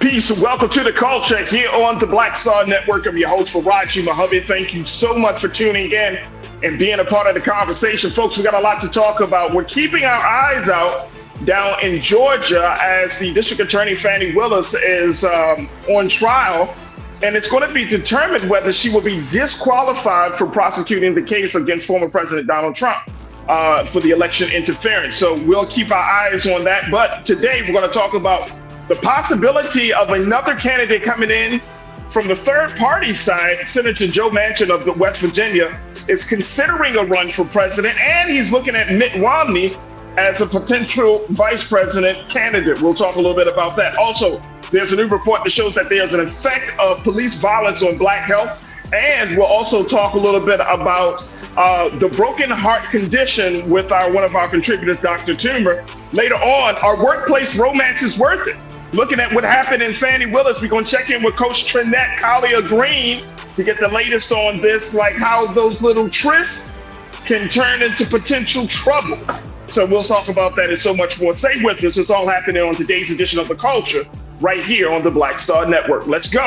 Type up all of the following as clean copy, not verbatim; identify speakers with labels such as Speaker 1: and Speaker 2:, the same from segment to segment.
Speaker 1: peace, and welcome to the culture here on the Black Star Network. I'm your host, Farajii Muhammad. Thank you so much for tuning in and being a part of the conversation. Folks, we got a lot to talk about. We're keeping our eyes out down in Georgia as the District Attorney Fani Willis is on trial, and it's going to be determined whether she will be disqualified for prosecuting the case against former President Donald Trump for the election interference. So we'll keep our eyes on that. But today we're going to talk about the possibility of another candidate coming in from the third party side. Senator Joe Manchin of the West Virginia is considering a run for president, and he's looking at Mitt Romney as a potential vice president candidate. We'll talk a little bit about that. Also, there's a new report that shows that there's an effect of police violence on Black health. And we'll also talk a little bit about the broken heart condition with one of our contributors, Dr. Toomer. Later on, our workplace romance is worth it. Looking at what happened in Fani Willis, we're going to check in with Coach Trinette Collier-Green to get the latest on this, like how those little trysts can turn into potential trouble. So we'll talk about that and so much more. Stay with us. It's all happening on today's edition of The Culture right here on the Black Star Network. Let's go.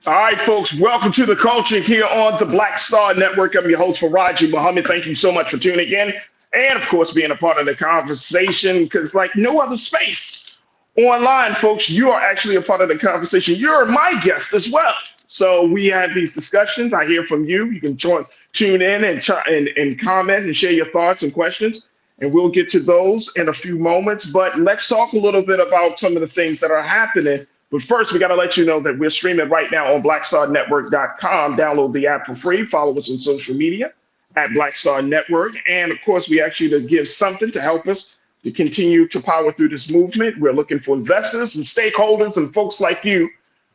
Speaker 1: All right, folks, welcome to The Culture here on the Black Star Network. I'm your host, Farajii Muhammad. Thank you so much for tuning in and, of course, being a part of the conversation, because like no other space online, folks, you are actually a part of the conversation. You're my guest as well. So we have these discussions. I hear from you. You can tune in and comment and share your thoughts and questions, and we'll get to those in a few moments. But let's talk a little bit about some of the things that are happening. But first, we got to let you know that we're streaming right now on blackstarnetwork.com. Download the app for free. Follow us on social media at Black Star Network. And of course, we ask you to give something to help us to continue to power through this movement. We're looking for investors and stakeholders and folks like you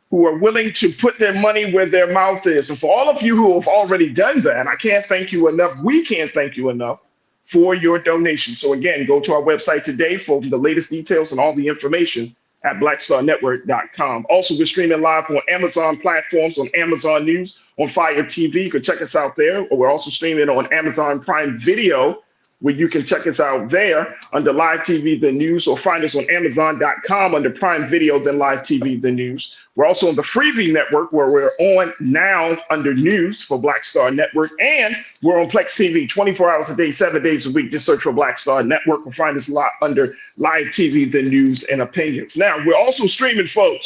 Speaker 1: who are willing to put their money where their mouth is. And for all of you who have already done that, I can't thank you enough. We can't thank you enough for your donation. So again, go to our website today for the latest details and all the information at blackstarnetwork.com. Also, we're streaming live on Amazon platforms, on Amazon News, on Fire TV. You can check us out there. Or we're also streaming on Amazon Prime Video, where you can check us out there under Live TV, The News, or find us on Amazon.com under Prime Video, then Live TV, The News. We're also on the Freevee Network, where we're on now under News for Black Star Network. And we're on Plex TV 24 hours a day, 7 days a week. Just search for Black Star Network or find us under Live TV, The News, and Opinions. Now, we're also streaming, folks,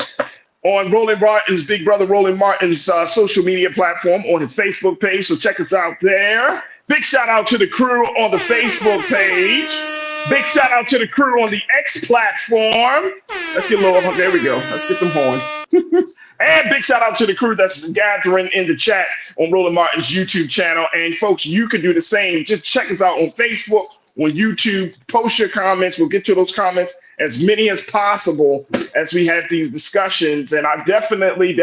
Speaker 1: on Roland Martin's, Big Brother Roland Martin's social media platform on his Facebook page. So check us out there. Big shout out to the crew on the Facebook page. Big shout out to the crew on the X platform. Let's get a little, there we go. Let's get them horns. And big shout out to the crew that's gathering in the chat on Roland Martin's YouTube channel. And folks, you can do the same. Just check us out on Facebook, on YouTube, post your comments. We'll get to those comments, as many as possible, as we have these discussions. And I definitely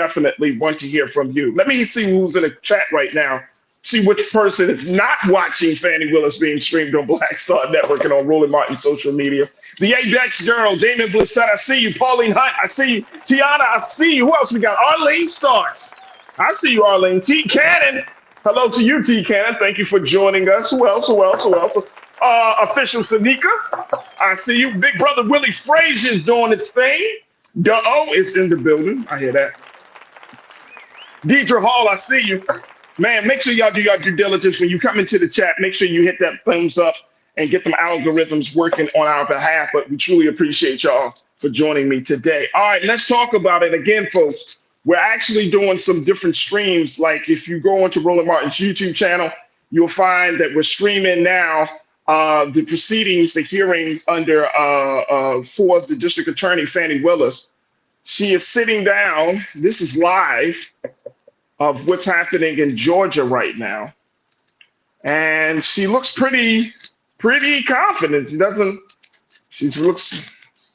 Speaker 1: want to hear from you. Let me see who's in the chat right now. See which person is not watching Fani Willis being streamed on Black Star Network and on Roland Martin social media. The Apex Girl, Damon Blissett, I see you. Pauline Hunt, I see you. Tiana, I see you. Who else we got? Arlene Starks. I see you, Arlene. T. Cannon. Hello to you, T. Cannon. Thank you for joining us. Who else? Official Sanika. I see you. Big Brother Willie Frazier's doing its thing. Duh-oh is in the building. I hear that. Deidre Hall, I see you. Man, make sure y'all do your due diligence when you come into the chat. Make sure you hit that thumbs up and get them algorithms working on our behalf. But we truly appreciate y'all for joining me today. All right, let's talk about it again, folks. We're actually doing some different streams. Like if you go onto Roland Martin's YouTube channel, you'll find that we're streaming now the proceedings, the hearing under for the District Attorney Fani Willis. She is sitting down. This is live of what's happening in Georgia right now. And she looks pretty confident.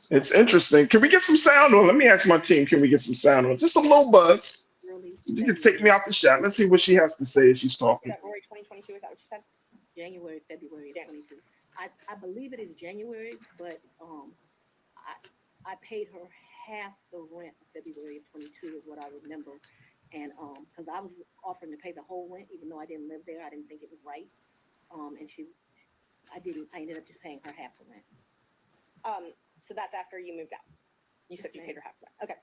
Speaker 1: It's interesting. Can we get some sound on? Let me ask my team, can we get some sound on? Just a little buzz. You can take me off the shot. Let's see what she has to say as she's talking.
Speaker 2: February 2022, is that what you said? January 22. I believe it is January, but I paid her half the rent of February of 22 is what I remember. And because I was offering to pay the whole rent, even though I didn't live there, I didn't think it was right. And I didn't. I ended up just paying her half the rent.
Speaker 3: So that's after you moved out. You
Speaker 2: Yes,
Speaker 3: said you
Speaker 2: ma'am.
Speaker 3: paid her half the rent. Okay.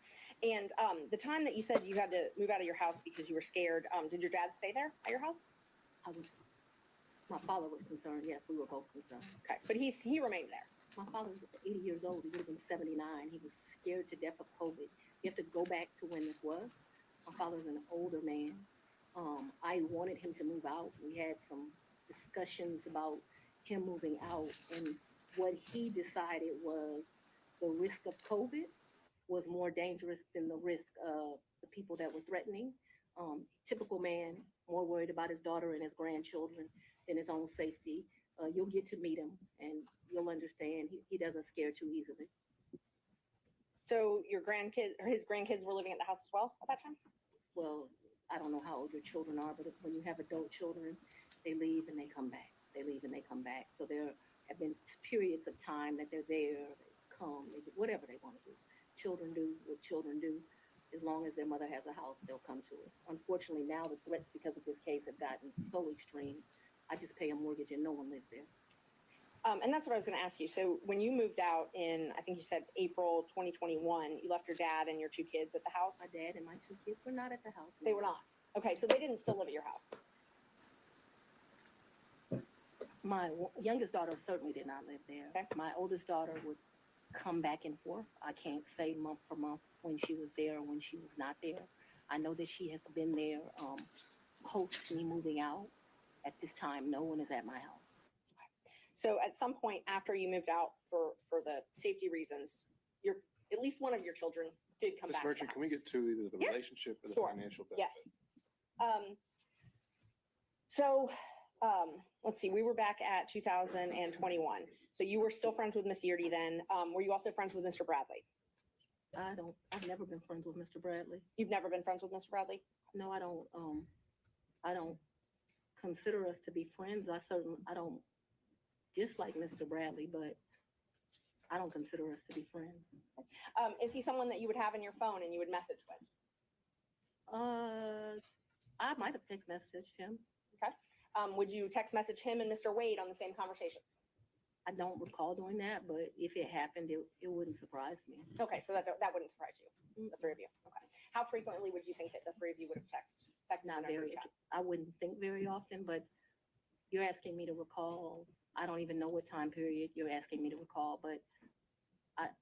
Speaker 3: And the time that you said you had to move out of your house because you were scared, did your dad stay there at your house?
Speaker 2: My father was concerned. Yes, we were both concerned.
Speaker 3: Okay, but he remained there.
Speaker 2: My father was 80 years old. He would have been 79. He was scared to death of COVID. You have to go back to when this was. My father's an older man. I wanted him to move out. We had some discussions about him moving out, and what he decided was the risk of COVID was more dangerous than the risk of the people that were threatening. Typical man, more worried about his daughter and his grandchildren than his own safety. You'll get to meet him and you'll understand he doesn't scare too easily.
Speaker 3: So your his grandkids were living at the house as well at that time?
Speaker 2: Well, I don't know how old your children are, but when you have adult children, they leave and they come back. They leave and they come back. So there have been periods of time that they're there, they come, they do whatever they want to do. Children do what children do. As long as their mother has a house, they'll come to it. Unfortunately, now the threats because of this case have gotten so extreme. I just pay a mortgage and no one lives there.
Speaker 3: And that's what I was going to ask you. So when you moved out in, I think you said April 2021, you left your dad and your two kids at the house?
Speaker 2: My dad and my two kids were not at the house.
Speaker 3: They were not. Okay, so they didn't still live at your house.
Speaker 2: My youngest daughter certainly did not live there.
Speaker 3: Okay.
Speaker 2: My oldest daughter would come back and forth. I can't say month for month when she was there or when she was not there. I know that she has been there post me moving out. At this time, no one is at my house.
Speaker 3: So at some point after you moved out for the safety reasons, at least one of your children did come
Speaker 4: Ms.
Speaker 3: back.
Speaker 4: Manchin, can we get to either the
Speaker 3: Yeah.
Speaker 4: relationship or the
Speaker 3: Sure.
Speaker 4: financial benefit?
Speaker 3: Yes. Let's see, we were back at 2021. So you were still friends with Miss Yeardy then. Were you also friends with Mr. Bradley?
Speaker 2: I've never been friends with Mr. Bradley.
Speaker 3: You've never been friends with Mr. Bradley?
Speaker 2: No, I don't consider us to be friends. I don't dislike Mr. Bradley, but I don't consider us to be friends.
Speaker 3: Is he someone that you would have in your phone and you would message with?
Speaker 2: I might have text messaged him.
Speaker 3: Okay. Would you text message him and Mr. Wade on the same conversations?
Speaker 2: I don't recall doing that, but if it happened, it wouldn't surprise me.
Speaker 3: Okay, so that wouldn't surprise you, the three of you. Okay. How frequently would you think that the three of you would have texted?
Speaker 2: Not very. I wouldn't think very often, but you're asking me to recall. I don't even know what time period you're asking me to recall, but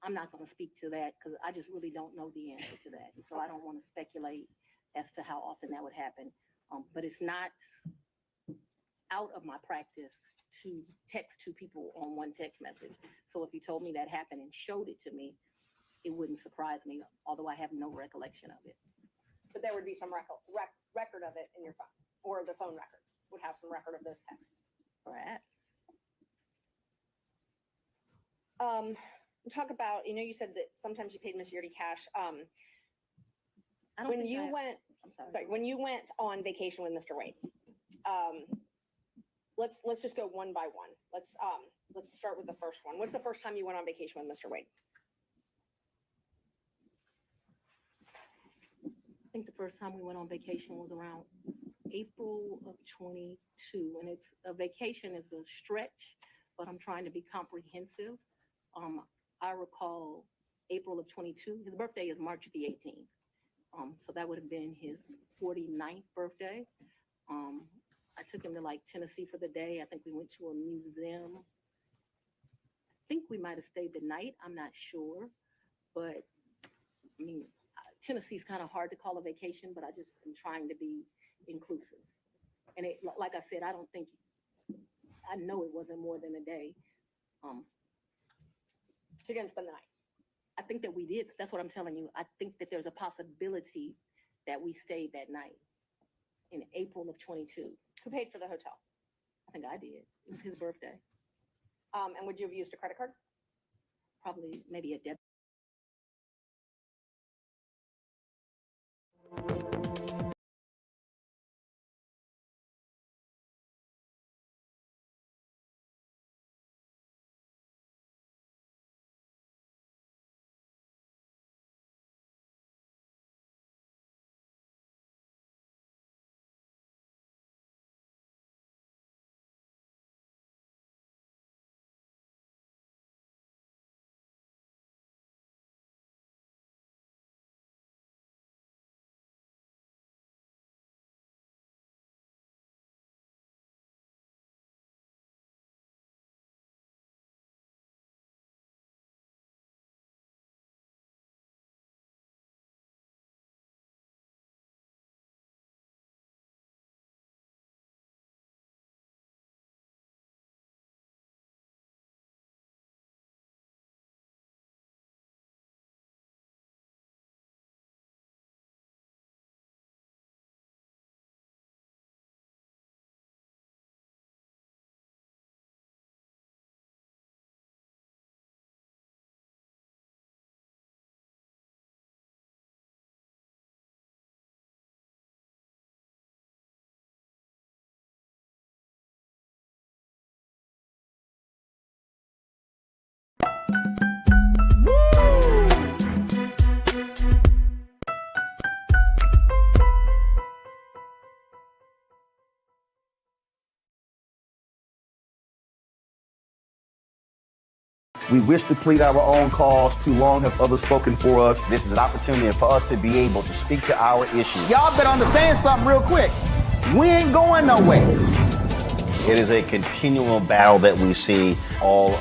Speaker 2: I'm not going to speak to that because I just really don't know the answer to that. So I don't want to speculate as to how often that would happen. But it's not out of my practice to text two people on one text message. So if you told me that happened and showed it to me, it wouldn't surprise me, although I have no recollection of it.
Speaker 3: But there would be some record of it in your phone, or the phone records would have some record of those texts.
Speaker 2: Perhaps.
Speaker 3: Talk about, you said that sometimes you paid Miss Yeardy cash.
Speaker 2: I don't
Speaker 3: When
Speaker 2: think
Speaker 3: you
Speaker 2: I-
Speaker 3: went,
Speaker 2: I'm sorry.
Speaker 3: sorry, when you went on vacation with Mr. Wade, let's just go one by one. Let's start with the first one. What's the first time you went on vacation with Mr. Wade?
Speaker 2: I think the first time we went on vacation was around April of 22, and it's a vacation is a stretch, but I'm trying to be comprehensive. I recall April of 22. His birthday is March the 18th. So that would have been his 49th birthday. I took him to like Tennessee for the day. I think we went to a museum. I think we might have stayed the night. I'm not sure, but I mean, Tennessee's kind of hard to call a vacation, but I just am trying to be inclusive. And it, like I said, I know it wasn't more than a day.
Speaker 3: So you didn't spend the night?
Speaker 2: I think that we did. That's what I'm telling you. I think that there's a possibility that we stayed that night in April of 22.
Speaker 3: Who paid for the hotel?
Speaker 2: I think I did. It was his birthday.
Speaker 3: And would you have used a credit card?
Speaker 2: Probably maybe a debit.
Speaker 4: We wish to plead our own cause. Too long have others spoken for us. This is an opportunity for us to be able to speak to our issues. Y'all better understand something real quick. We ain't going nowhere. It is a continual battle that we see all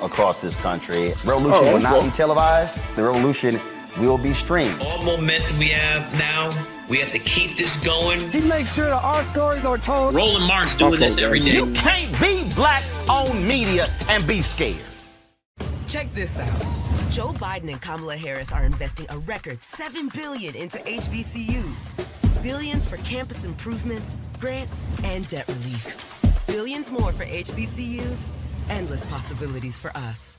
Speaker 4: across this country. Revolution will not be televised. The revolution will be streamed.
Speaker 5: All momentum we have now, we have to keep this going.
Speaker 6: He makes sure that our stories are told.
Speaker 5: Roland Martin's doing this every day.
Speaker 4: You can't be black-owned media and be scared.
Speaker 7: Check this out. Joe Biden and Kamala Harris are investing a record $7 billion into HBCUs. Billions for campus improvements, grants, and debt relief. Billions more for HBCUs. Endless possibilities for us.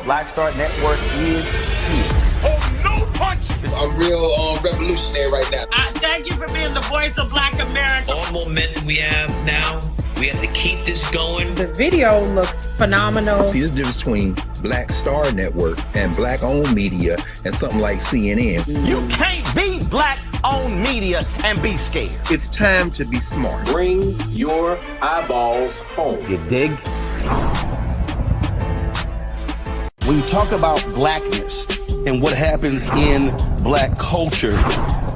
Speaker 4: Black Star Network is here.
Speaker 5: Oh, no punch!
Speaker 8: I'm real revolutionary right now.
Speaker 9: Thank you for being the voice of Black America.
Speaker 5: All momentum we have now, we have to keep this going.
Speaker 9: The video looks phenomenal.
Speaker 10: See, there's a difference between Black Star Network and black-owned media and something like CNN.
Speaker 4: You can't be black-owned media and be scared.
Speaker 10: It's time to be smart.
Speaker 11: Bring your eyeballs home.
Speaker 4: You dig? When you talk about blackness and what happens in black culture,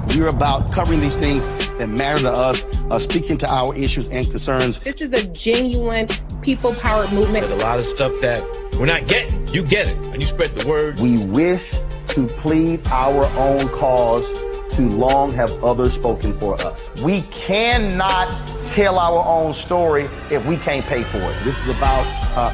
Speaker 4: we're about covering these things that matter to us, speaking to our issues and concerns.
Speaker 9: This is a genuine people-powered movement.
Speaker 12: There's a lot of stuff that we're not getting. You get it, and you spread the word.
Speaker 4: We wish to plead our own cause. Too long have others spoken for us. We cannot tell our own story if we can't pay for it. This is about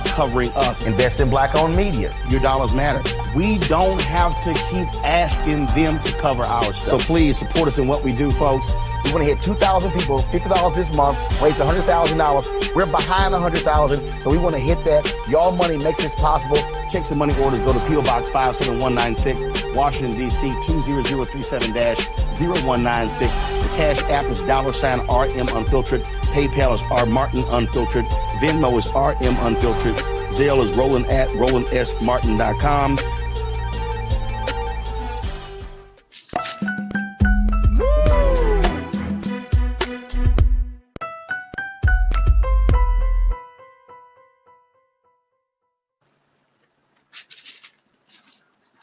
Speaker 4: covering us. Invest in black-owned media. Your dollars matter. We don't have to keep asking them to cover our stuff. So please support us in what we do, folks. We want to hit 2,000 people, $50 this month, raise $100,000. We're behind 100,000, so we want to hit that. Y'all money makes this possible. Check some money orders. Go to P.O. Box 57196, Washington, D.C. 20037-0196. The Cash App is $RM Unfiltered. PayPal is R Martin Unfiltered. Venmo is RM Unfiltered. Zelle is Roland at RolandSMartin.com.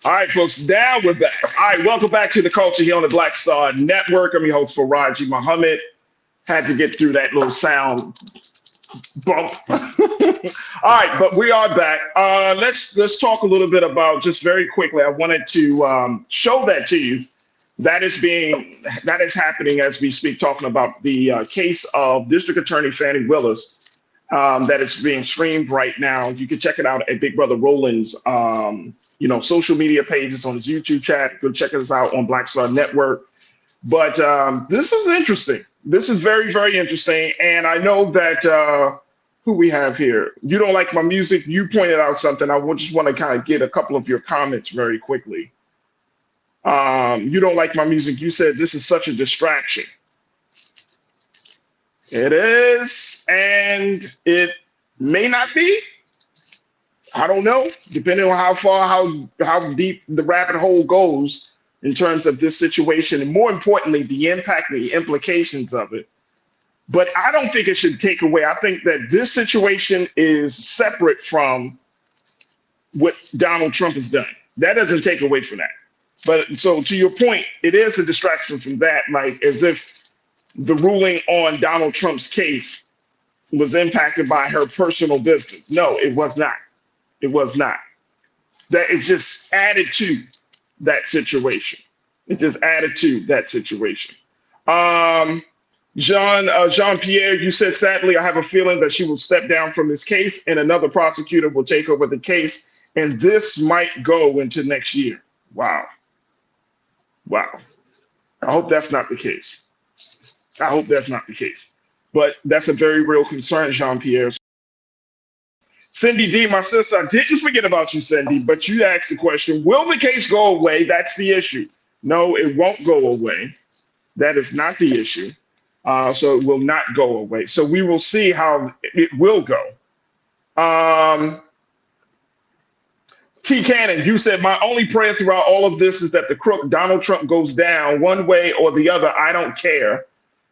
Speaker 1: All right, folks, now we're back. All right, welcome back to the culture here on the Black Star Network. I'm your host, Farajii Muhammad. Had to get through that little sound bump. All right, but we are back. Let's talk a little bit about, just very quickly, I wanted to show that to you. That is happening as we speak, talking about the case of District Attorney Fani Willis that is being streamed right now. You can check it out at Big Brother Roland's social media pages, on his YouTube chat. Go check us out on Black Star Network. But this is interesting. This is very, very interesting. And I know that who we have here. You don't like my music. You pointed out something. I just want to kind of get a couple of your comments very quickly. You don't like my music. You said this is such a distraction. It is, and it may not be. I don't know, depending on how deep the rabbit hole goes in terms of this situation, and more importantly, the impact, the implications of it. But I don't think it should take away. I think that this situation is separate from what Donald Trump has done. That doesn't take away from that. But so to your point, it is a distraction from that, like as if the ruling on Donald Trump's case was impacted by her personal business. No, it was not. It was not. That is just added to that situation. It just added to that situation. Jean-Pierre, you said, sadly, I have a feeling that she will step down from this case and another prosecutor will take over the case. And this might go into next year. Wow. Wow. I hope that's not the case. I hope that's not the case. But that's a very real concern, Jean-Pierre. Cindy D, my sister, I didn't forget about you, Cindy, but you asked the question, will the case go away? That's the issue. No, it won't go away. That is not the issue. So it will not go away. So we will see how it will go. T. Cannon, you said, my only prayer throughout all of this is that the crook Donald Trump goes down one way or the other. I don't care.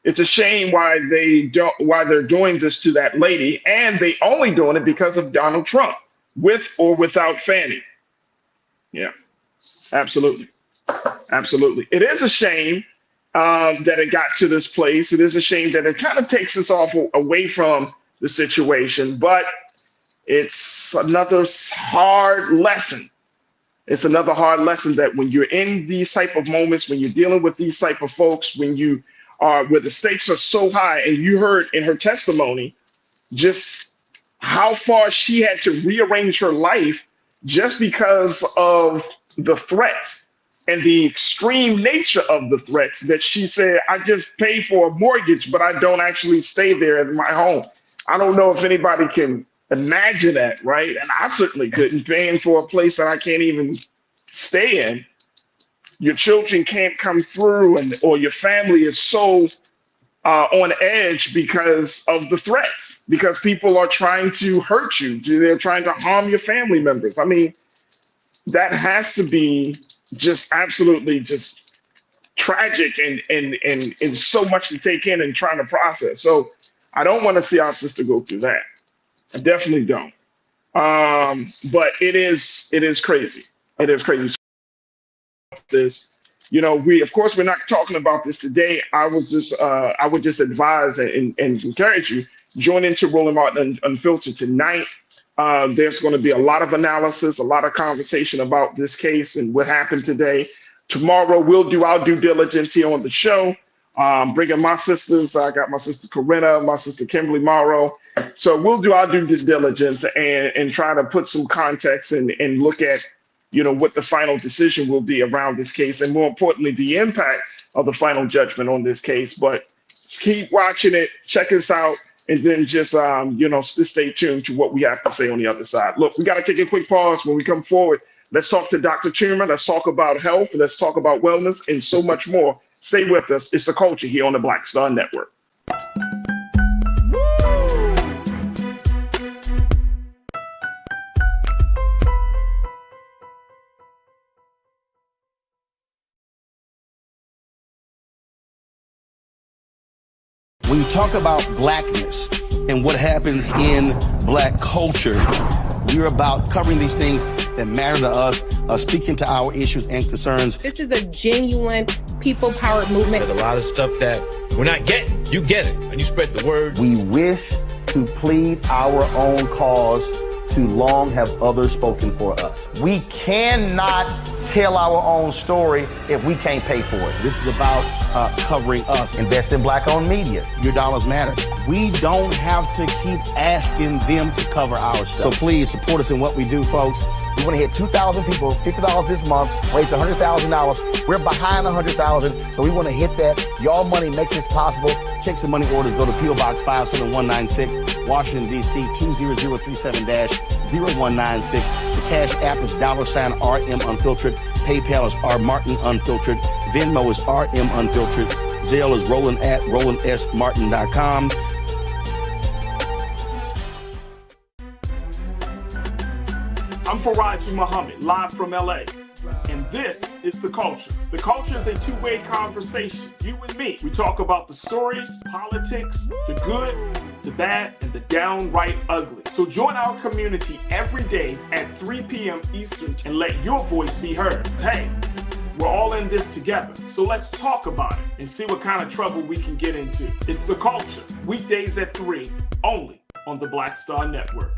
Speaker 1: It's a shame why they're doing this to that lady, and they only doing it because of Donald Trump. with or without Fannie. Yeah, absolutely. Absolutely. It is a shame that it got to this place. It is a shame that it kind of takes us off away from the situation, but it's another hard lesson. It's another hard lesson that when you're in these type of moments, when you're dealing with these type of folks, when you are where the stakes are so high, and you heard in her testimony just how far she had to rearrange her life just because of the threats and the extreme nature of the threats, that she said, I just pay for a mortgage, but I don't actually stay there in my home. I don't know if anybody can imagine that, right? And I certainly couldn't, paying for a place that I can't even stay in. Your children can't come through, and or your family is so on edge because of the threats, because people are trying to hurt you. They're trying to harm your family members. I mean, that has to be just absolutely just tragic and so much to take in and trying to process. So I don't want to see our sister go through that. I definitely don't. But it is crazy. It is crazy. This, we, of course, we're not talking about this today. I would just advise and encourage you, join into Rolling Martin Unfiltered tonight. There's going to be a lot of analysis, a lot of conversation about this case and what happened today. Tomorrow, we'll do our due diligence here on the show. Bringing my sisters. I got my sister Corinna, my sister Kimberly Morrow. So we'll do our due diligence and try to put some context and look at, what the final decision will be around this case, and more importantly, the impact of the final judgment on this case. But keep watching it, check us out, and then just, stay tuned to what we have to say on the other side. Look, we got to take a quick pause. When we come forward, let's talk to Dr. Toomer. Let's talk about health. Let's talk about wellness and so much more. Stay with us. It's The Culture here on the Black Star Network.
Speaker 4: When you talk about blackness and what happens in black culture, we're about covering these things that matter to us, speaking to our issues and concerns.
Speaker 9: This is a genuine people-powered movement.
Speaker 12: There's a lot of stuff that we're not getting. You get it, and you spread the word.
Speaker 4: We wish to plead our own cause. Too long have others spoken for us. We cannot tell our own story if we can't pay for it. This is about covering us. Invest in black-owned media. Your dollars matter. We don't have to keep asking them to cover our stuff. So please support us in what we do, folks. We want to hit 2,000 people, $50 this month, raise $100,000. We're behind 100,000, so we want to hit that. Y'all money makes this possible. Check some money orders. Go to P.O. Box 57196, Washington, D.C. 20037-0196. The Cash App is $RM Unfiltered. PayPal is R Martin Unfiltered. Venmo is RM Unfiltered. Zelle is Roland@RolandSMartin.com.
Speaker 1: I'm Farajii Muhammad, live from LA. And this is The Culture. The Culture is a two-way conversation. You and me. We talk about the stories, politics, the good, the bad, and the downright ugly. So join our community every day at 3 p.m. Eastern and let your voice be heard. Hey, we're all in this together. So let's talk about it and see what kind of trouble we can get into. It's The Culture. Weekdays at 3, only on the Black Star Network.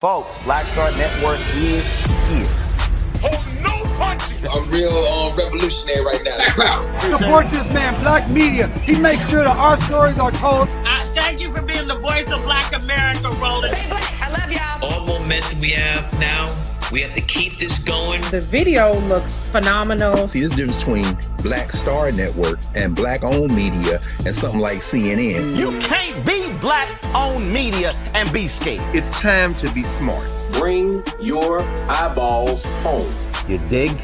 Speaker 4: Folks, Black Star Network is here.
Speaker 1: Oh, no punches!
Speaker 8: I'm real revolutionary right now.
Speaker 6: Support this man, Black Media. He makes sure that our stories are told.
Speaker 9: Thank you for being the voice of Black America, Roland.
Speaker 3: Stay black. I love y'all.
Speaker 5: All momentum we have now, we have to keep this going.
Speaker 9: The video looks phenomenal.
Speaker 10: See, this difference between Black Star Network and black-owned media and something like CNN.
Speaker 4: You can't be black-owned media and be scared.
Speaker 10: It's time to be smart.
Speaker 11: Bring your eyeballs home.
Speaker 4: You dig?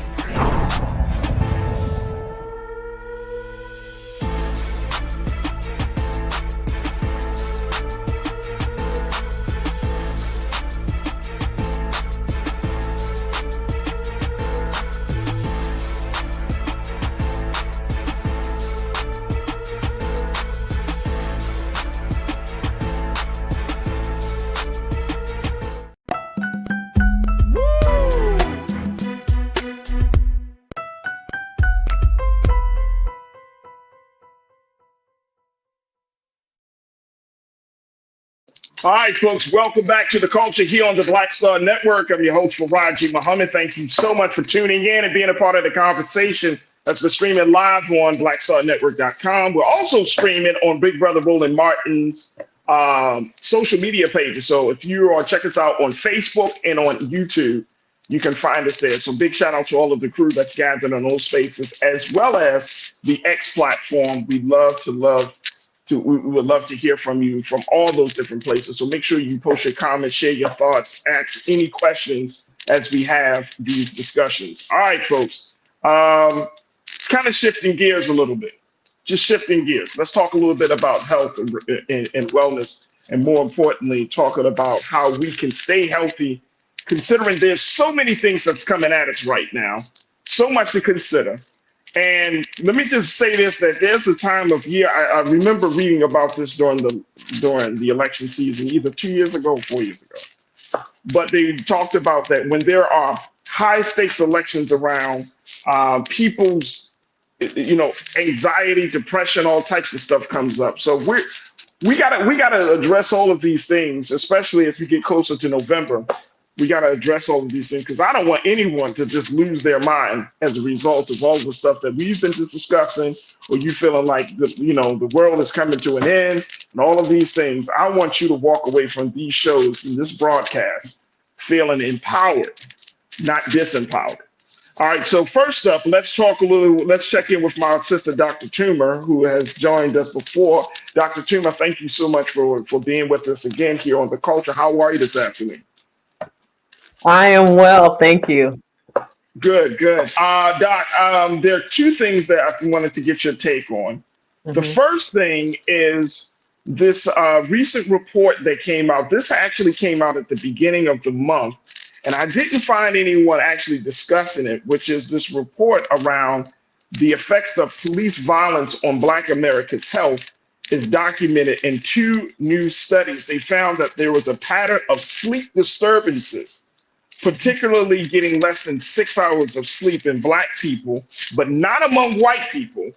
Speaker 1: All right, folks, welcome back to the culture here on the Black Star Network. I'm your host, Farajii Muhammad. Thank you so much for tuning in and being a part of the conversation that's been streaming live on blackstarnetwork.com. We're also streaming on Big Brother Roland Martin's social media pages. So if you are check us out on Facebook and on YouTube, you can find us there. So big shout out to all of the crew that's gathered on those spaces, as well as the X platform. We would love to hear from you from all those different places. So make sure you post your comments, share your thoughts, ask any questions as we have these discussions. All right, folks. Kind of shifting gears a little bit. Just shifting gears. Let's talk a little bit about health and wellness, and more importantly, talking about how we can stay healthy, considering there's so many things that's coming at us right now, so much to consider. And let me just say this, that there's a time of year, I remember reading about this during the election season, either 2 years ago or 4 years ago. But they talked about that when there are high stakes elections around, people's, anxiety, depression, all types of stuff comes up. So we gotta address all of these things, especially as we get closer to November. We got to address all of these things because I don't want anyone to just lose their mind as a result of all the stuff that we've been just discussing, or you feeling like the world is coming to an end and all of these things. I want you to walk away from these shows and this broadcast feeling empowered, not disempowered. All right, so first up, let's check in with my sister, Dr. Toomer, who has joined us before. Dr. Toomer, thank you so much for being with us again here on The Culture. How are you this afternoon?
Speaker 13: I am well, thank you.
Speaker 1: Good. Doc, there are two things that I wanted to get your take on. The first thing is this recent report that came out. This actually came out at the beginning of the month, and I didn't find anyone actually discussing it, which is this report around the effects of police violence on Black America's health is documented in two new studies. They found that there was a pattern of sleep disturbances, particularly getting less than 6 hours of sleep in Black people, but not among white people,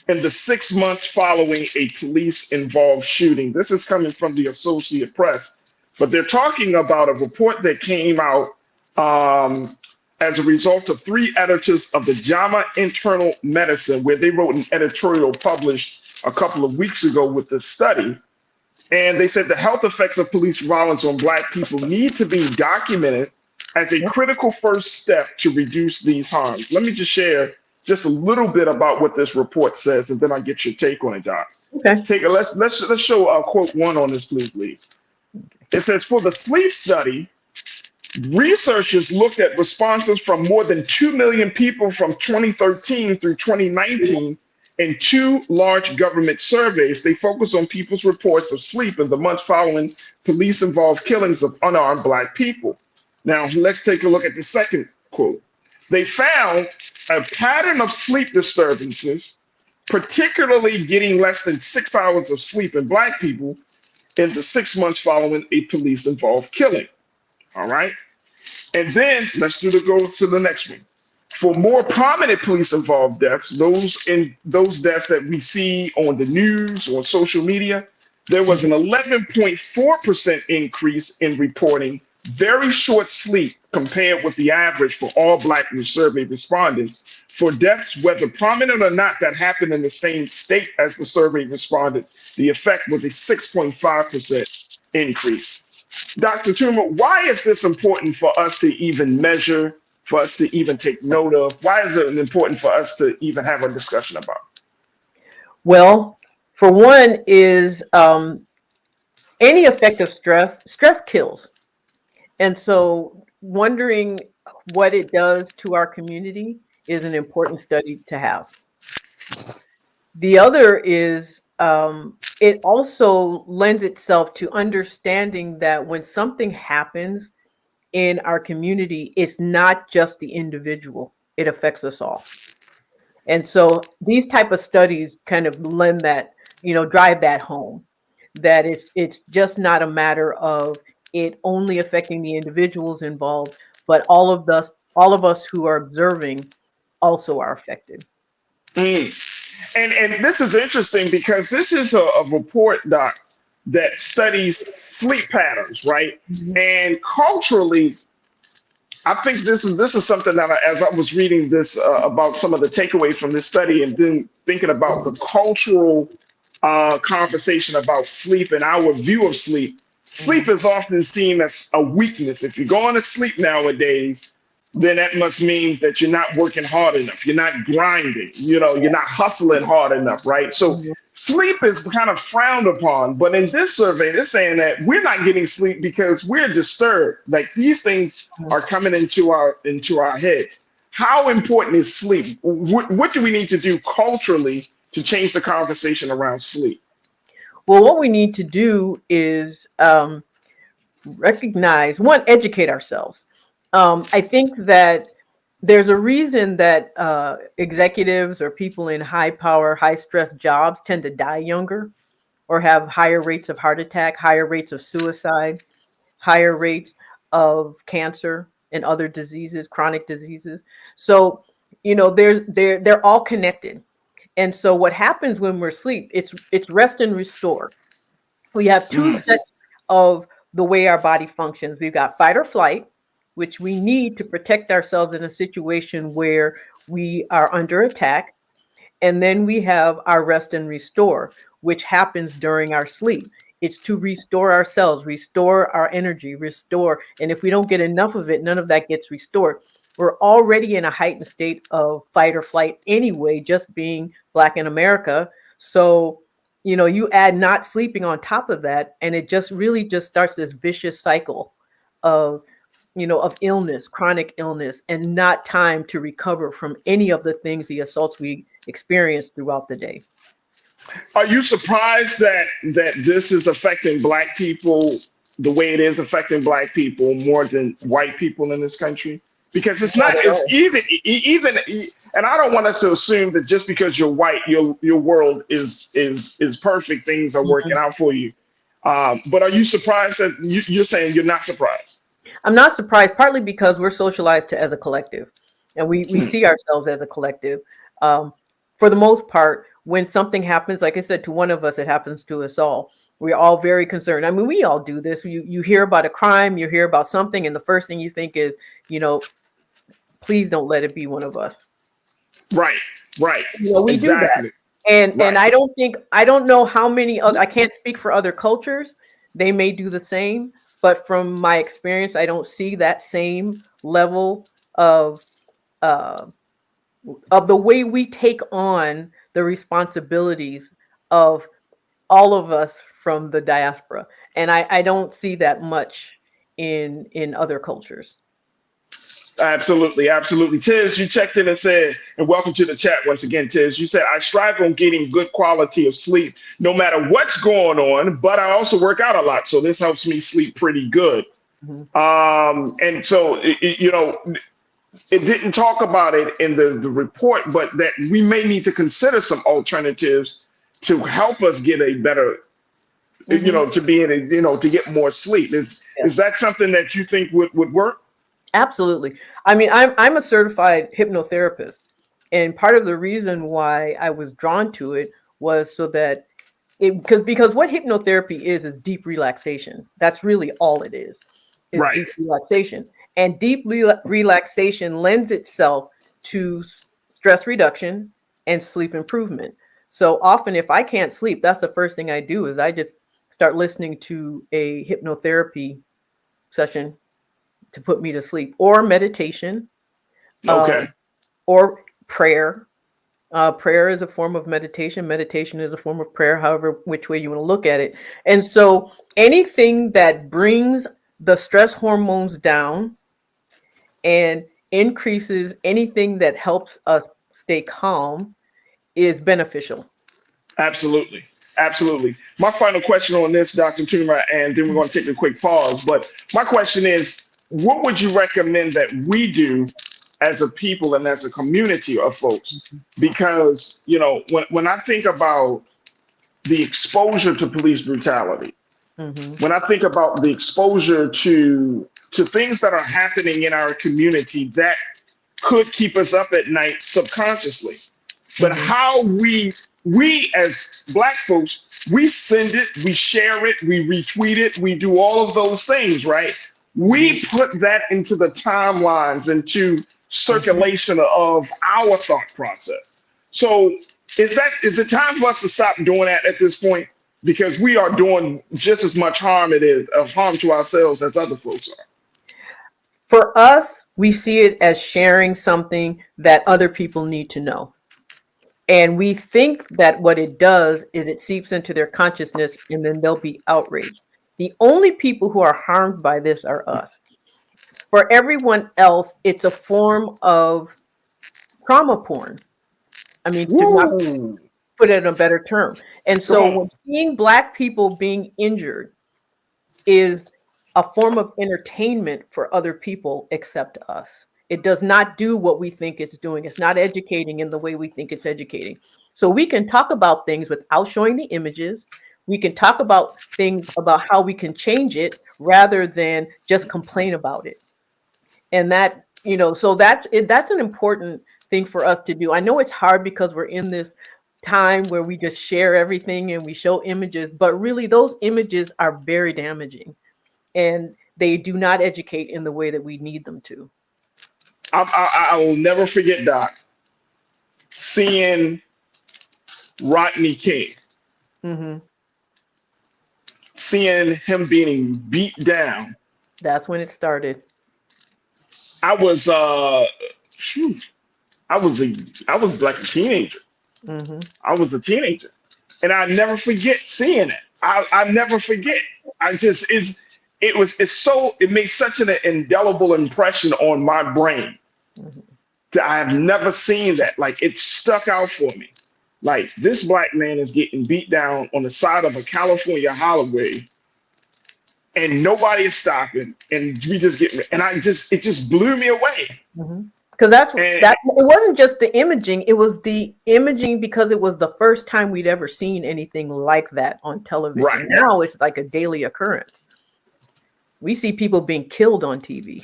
Speaker 1: in the 6 months following a police-involved shooting. This is coming from the Associated Press, but they're talking about a report that came out as a result of 3 editors of the JAMA Internal Medicine, where they wrote an editorial published a couple of weeks ago with this study. And they said the health effects of police violence on Black people need to be documented as a critical first step to reduce these harms. Let me just share just a little bit about what this report says, and then I'll get your take on it, Doc.
Speaker 13: Okay.
Speaker 1: Let's show quote 1 on this, please, Lee. It says, for the sleep study, researchers looked at responses from more than 2 million people from 2013 through 2019 in 2 large government surveys. They focus on people's reports of sleep in the months following police-involved killings of unarmed Black people. Now, let's take a look at the second quote. They found a pattern of sleep disturbances, particularly getting less than 6 hours of sleep in Black people in the 6 months following a police-involved killing. All right. And then let's go to the next one. For more prominent police-involved deaths, those deaths that we see on the news or social media, there was an 11.4% increase in reporting very short sleep compared with the average for all Black survey respondents. For deaths, whether prominent or not, that happened in the same state as the survey responded, the effect was a 6.5% increase. Dr. Toomer, why is this important for us to even measure, for us to even take note of? Why is it important for us to even have a discussion about?
Speaker 13: Well, for one is any effect of stress kills. And so wondering what it does to our community is an important study to have. The other is it also lends itself to understanding that when something happens in our community, it's not just the individual, it affects us all. And so these type of studies kind of lend that, drive that home, that it's just not a matter of it only affecting the individuals involved, but all of us who are observing also are affected.
Speaker 1: And this is interesting because this is a report, Doc, that studies sleep patterns, right? And culturally, I think this is something that as I was reading this about some of the takeaways from this study, and then thinking about the cultural conversation about sleep and our view of sleep. Sleep is often seen as a weakness. If you're going to sleep nowadays, then that must mean that you're not working hard enough. You're not grinding. You're not hustling hard enough, right? So sleep is kind of frowned upon. But in this survey, they're saying that we're not getting sleep because we're disturbed. Like these things are coming into our heads. How important is sleep? What do we need to do culturally to change the conversation around sleep?
Speaker 13: Well, what we need to do is recognize, one, educate ourselves. I think that there's a reason that executives or people in high power, high stress jobs tend to die younger or have higher rates of heart attack, higher rates of suicide, higher rates of cancer and other diseases, chronic diseases. So, they're all connected. And so what happens when we're asleep, it's rest and restore. We have two sets of the way our body functions. We've got fight or flight, which we need to protect ourselves in a situation where we are under attack. And then we have our rest and restore, which happens during our sleep. It's to restore ourselves, restore our energy, restore. And if we don't get enough of it, none of that gets restored. We're already in a heightened state of fight or flight anyway, just being Black in America. So, you add not sleeping on top of that, and it just really just starts this vicious cycle of illness, chronic illness, and not time to recover from any of the things, the assaults we experience throughout the day.
Speaker 1: Are you surprised that this is affecting Black people the way it is affecting Black people more than white people in this country? Because it's not, it's even, and I don't want us to assume that just because you're white, your world is perfect, things are working out for you. But are you surprised that you're saying you're not surprised?
Speaker 13: I'm not surprised, partly because we're socialized as a collective, and we see ourselves as a collective. For the most part, when something happens, like I said, to one of us, it happens to us all. We're all very concerned. I mean, we all do this. You hear about a crime, you hear about something, and the first thing you think is, please don't let it be one of us.
Speaker 1: Right.
Speaker 13: We do that. And I don't know how many other, I can't speak for other cultures. They may do the same, but from my experience, I don't see that same level of the way we take on the responsibilities of all of us from the diaspora. And I don't see that much in other cultures.
Speaker 1: Absolutely. Tiz, you checked in and said, and welcome to the chat once again, Tiz. You said, I strive on getting good quality of sleep no matter what's going on, but I also work out a lot. So this helps me sleep pretty good. And so, it didn't talk about it in the report, but that we may need to consider some alternatives to help us get a better, to be able, to get more sleep. Is that something that you think would work?
Speaker 13: Absolutely. I mean, I'm a certified hypnotherapist, and part of the reason why I was drawn to it was so that because what hypnotherapy is deep relaxation. That's really all it is right. Deep relaxation, and deep relaxation lends itself to stress reduction and sleep improvement. So often, if I can't sleep, that's the first thing I do is I just start listening to a hypnotherapy session to put me to sleep, or meditation, or prayer. Prayer is a form of meditation. Meditation is a form of prayer, however, which way you want to look at it. And so anything that brings the stress hormones down and increases anything that helps us stay calm is beneficial.
Speaker 1: Absolutely. My final question on this, Dr. Tuma, and then we're going to take a quick pause. But my question is, what would you recommend that we do as a people and as a community of folks? Because, when I think about the exposure to police brutality, when I think about the exposure to things that are happening in our community that could keep us up at night subconsciously, but how we we as Black folks, we send it, we share it, we retweet it, we do all of those things, right? We put that into the timelines, into circulation of our thought process. So is it time for us to stop doing that at this point? Because we are doing just as much harm harm to ourselves as other folks are.
Speaker 13: For us, we see it as sharing something that other people need to know. And we think that what it does is it seeps into their consciousness and then they'll be outraged. The only people who are harmed by this are us. For everyone else, it's a form of trauma porn. I mean, to not put it in a better term. And so when seeing Black people being injured is a form of entertainment for other people except us. It does not do what we think it's doing. It's not educating in the way we think it's educating. So we can talk about things without showing the images. We can talk about things about how we can change it rather than just complain about it. And that, so that's an important thing for us to do. I know it's hard because we're in this time where we just share everything and we show images, but really those images are very damaging and they do not educate in the way that we need them to.
Speaker 1: I will never forget, Doc, seeing Rodney King, seeing him being beat down.
Speaker 13: That's when it started.
Speaker 1: I was like a teenager. I was a teenager, and I never forget seeing it. I never forget. It made such an indelible impression on my brain that I have never seen that. Like, it stuck out for me. Like, this Black man is getting beat down on the side of a California highway, and nobody is stopping, and we just get, and it just blew me away.
Speaker 13: Because it wasn't just the imaging, it was the imaging because it was the first time we'd ever seen anything like that on television. Right. Now it's like a daily occurrence. We see people being killed on TV,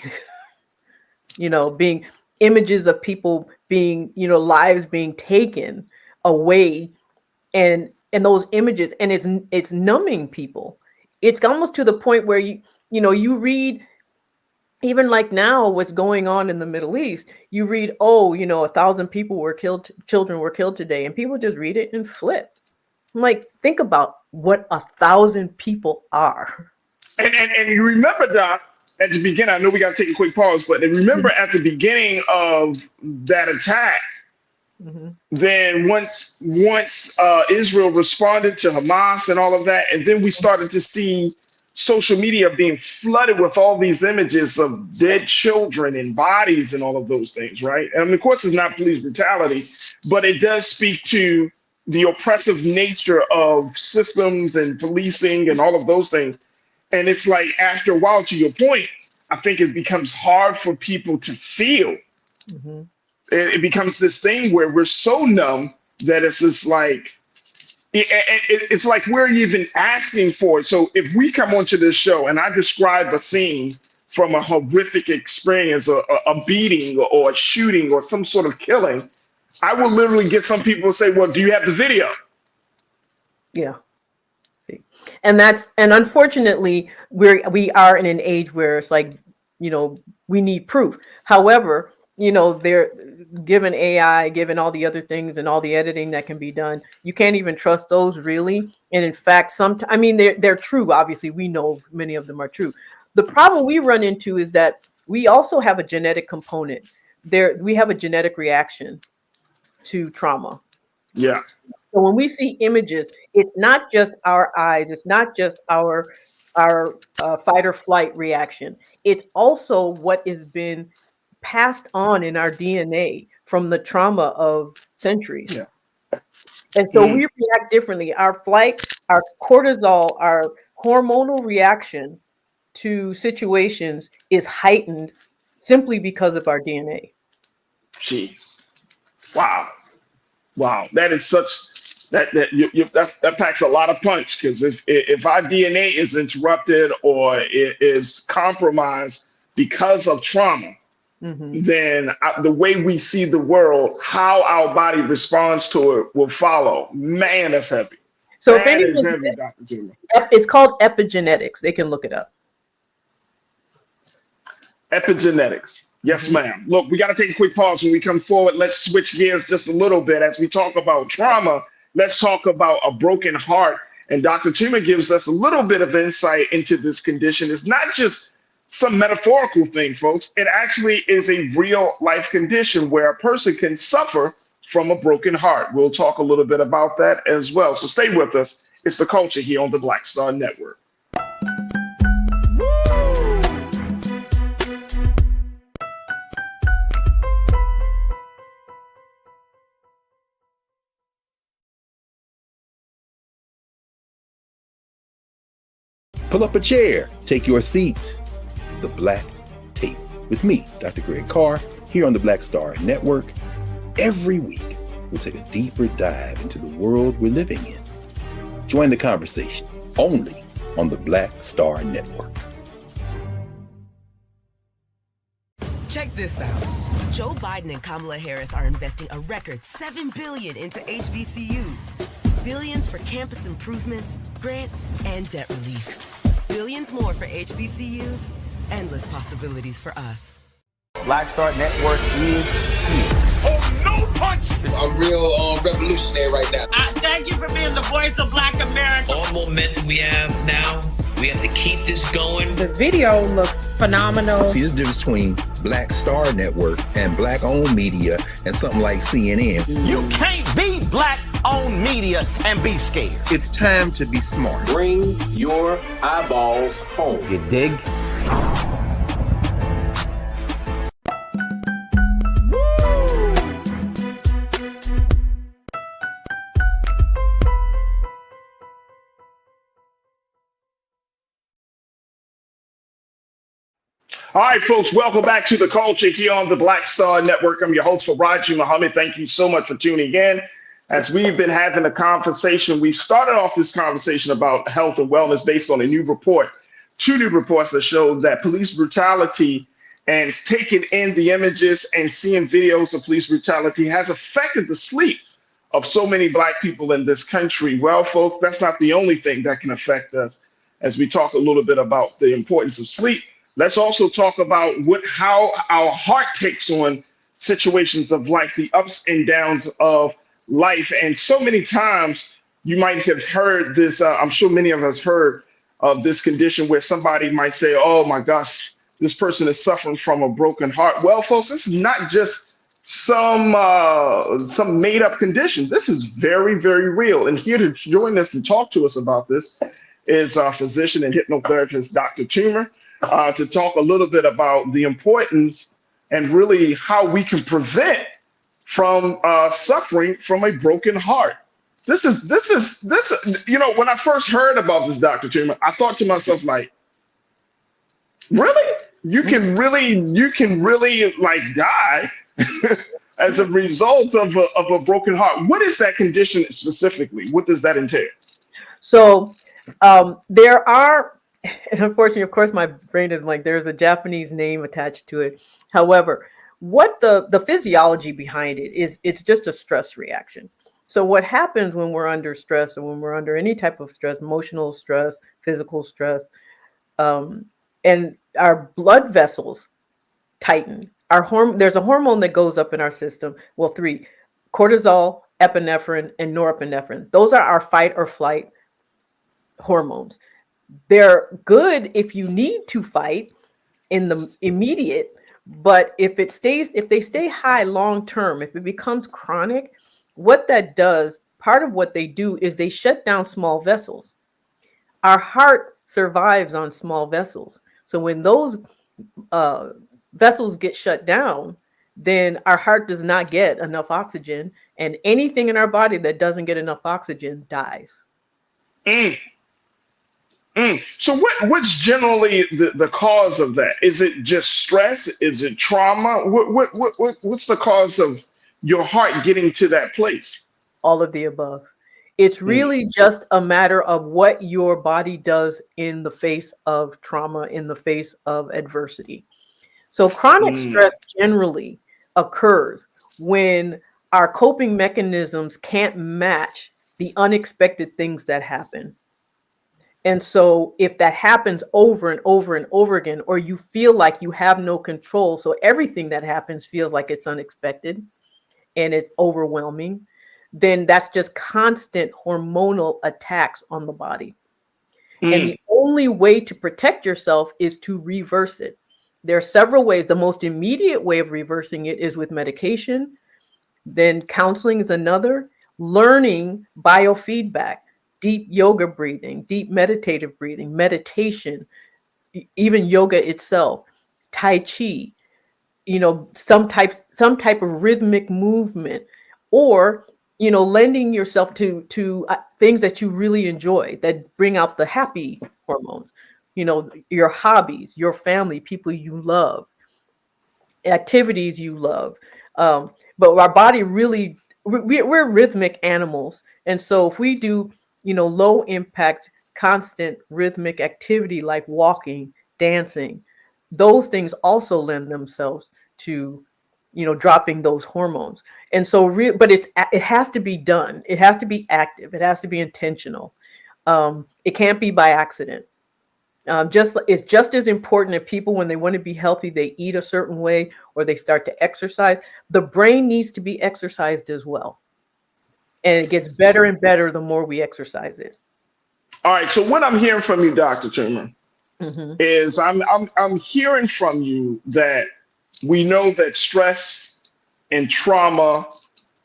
Speaker 13: being images of people being, lives being taken away, and those images, and it's numbing people. It's almost to the point where you read, even like now, what's going on in the Middle East, you read, 1,000 people were killed, children were killed today, and people just read it and flip. I'm like, think about what 1,000 people are.
Speaker 1: And you remember, Doc, at the beginning, I know we got to take a quick pause, but remember at the beginning of that attack, then once Israel responded to Hamas and all of that, and then we started to see social media being flooded with all these images of dead children and bodies and all of those things, right? And of course, it's not police brutality, but it does speak to the oppressive nature of systems and policing and all of those things. And it's like, after a while, to your point, I think it becomes hard for people to feel. It becomes this thing where we're so numb that it's just like, it's like we're even asking for it. So if we come onto this show and I describe a scene from a horrific experience, or a beating or a shooting or some sort of killing, I will literally get some people to say, well, do you have the video?
Speaker 13: Yeah. See, and unfortunately, we are in an age where it's like, we need proof. However, they're given AI, given all the other things and all the editing that can be done, you can't even trust those really. And in fact, they're true. Obviously, we know many of them are true. The problem we run into is that we also have a genetic component. We have a genetic reaction to trauma.
Speaker 1: Yeah.
Speaker 13: So when we see images, it's not just our eyes. It's not just our fight or flight reaction. It's also what has been passed on in our DNA from the trauma of centuries. Yeah. And so we react differently. Our flight, our cortisol, our hormonal reaction to situations is heightened simply because of our DNA.
Speaker 1: Jeez. Wow. That is that packs a lot of punch, because if our DNA is interrupted or it is compromised because of trauma, then the way we see the world, how our body responds to it will follow. Man, that's heavy.
Speaker 13: So if
Speaker 1: That is
Speaker 13: anyone's,
Speaker 1: heavy, Dr. Tuma.
Speaker 13: it's called epigenetics. They can look it up.
Speaker 1: Epigenetics. Yes, ma'am. Look, we got to take a quick pause when we come forward. Let's switch gears just a little bit. As we talk about trauma, let's talk about a broken heart. And Dr. Tuma gives us a little bit of insight into this condition. It's not just some metaphorical thing, folks. It actually is a real life condition where a person can suffer from a broken heart. We'll talk a little bit about that as well. So stay with us. It's The Culture here on the Black Star Network.
Speaker 10: Pull up a chair, take your seat. The Black Tape with me, Dr. Greg Carr, here on the Black Star Network. Every week, we'll take a deeper dive into the world we're living in. Join the conversation only on the Black Star Network.
Speaker 7: Check this out. Joe Biden and Kamala Harris are investing a record $7 billion into HBCUs. Billions for campus improvements, grants, and debt relief. Billions more for HBCUs. Endless possibilities for us.
Speaker 4: Black Star Network is here.
Speaker 9: Oh, no punch!
Speaker 8: I'm real revolutionary right now.
Speaker 9: Thank you for being the voice of Black America.
Speaker 5: All momentum we have now, we have to keep this going.
Speaker 14: The video looks phenomenal.
Speaker 10: See, this difference between Black Star Network and black-owned media and something like CNN.
Speaker 4: You can't be black-owned media and be scared.
Speaker 10: It's time to be smart.
Speaker 11: Bring your eyeballs home.
Speaker 4: You dig?
Speaker 1: All right, folks, welcome back to The Culture here on the Black Star Network. I'm your host, Farajii Muhammad. Thank you so much for tuning in. As we've been having a conversation, we started off this conversation about health and wellness based on a new report, 2 new reports that show that police brutality and taking in the images and seeing videos of police brutality has affected the sleep of so many Black people in this country. Well, folks, that's not the only thing that can affect us. As we talk a little bit about the importance of sleep, let's also talk about how our heart takes on situations of life, the ups and downs of life. And so many times you might have heard this, I'm sure many of us heard of this condition where somebody might say, oh my gosh, this person is suffering from a broken heart. Well, folks, this is not just some made up condition. This is very, very real. And here to join us and talk to us about this is our physician and hypnotherapist, Dr. Tuma, to talk a little bit about the importance and really how we can prevent from suffering from a broken heart. This is, when I first heard about this, Dr. Tuma, I thought to myself, like, really? You can really like die as a result of a broken heart. What is that condition specifically? What does that entail?
Speaker 13: So there are, and unfortunately, of course, my brain is like, there's a Japanese name attached to it. However, what the physiology behind it is, it's just a stress reaction. So what happens when we're under stress or when we're under any type of stress, emotional stress, physical stress, and our blood vessels tighten. There's a hormone that goes up in our system. Well, 3: cortisol, epinephrine, and norepinephrine. Those are our fight or flight hormones. They're good if you need to fight in the immediate, but if they stay high long term, if it becomes chronic, what that does, part of what they do is they shut down small vessels. Our heart survives on small vessels. So when those vessels get shut down, then our heart does not get enough oxygen, and anything in our body that doesn't get enough oxygen dies.
Speaker 1: So what's generally the cause of that? Is it just stress? Is it trauma? What's the cause of your heart getting to that place?
Speaker 13: All of the above. It's really just a matter of what your body does in the face of trauma, in the face of adversity. So chronic stress generally occurs when our coping mechanisms can't match the unexpected things that happen. And so if that happens over and over and over again, or you feel like you have no control, so everything that happens feels like it's unexpected and it's overwhelming, then that's just constant hormonal attacks on the body. And the only way to protect yourself is to reverse it. There are several ways. The most immediate way of reversing it is with medication. Then counseling is another. Learning biofeedback, deep yoga breathing, deep meditative breathing, meditation, even yoga itself, Tai Chi, some type of rhythmic movement, or lending yourself to things that you really enjoy that bring out the happy hormones, your hobbies, your family, people you love, activities you love. But our body really, we're rhythmic animals, and so if we do low impact constant rhythmic activity like walking, dancing, those things also lend themselves to dropping those hormones. And so but it has to be done. It has to be active. It has to be intentional. It can't be by accident. It's just as important that people, when they want to be healthy, they eat a certain way or they start to exercise. The brain needs to be exercised as well, and it gets better and better the more we exercise it.
Speaker 1: All right. So what I'm hearing from you, Dr. Toomer, is I'm hearing from you that we know that stress and trauma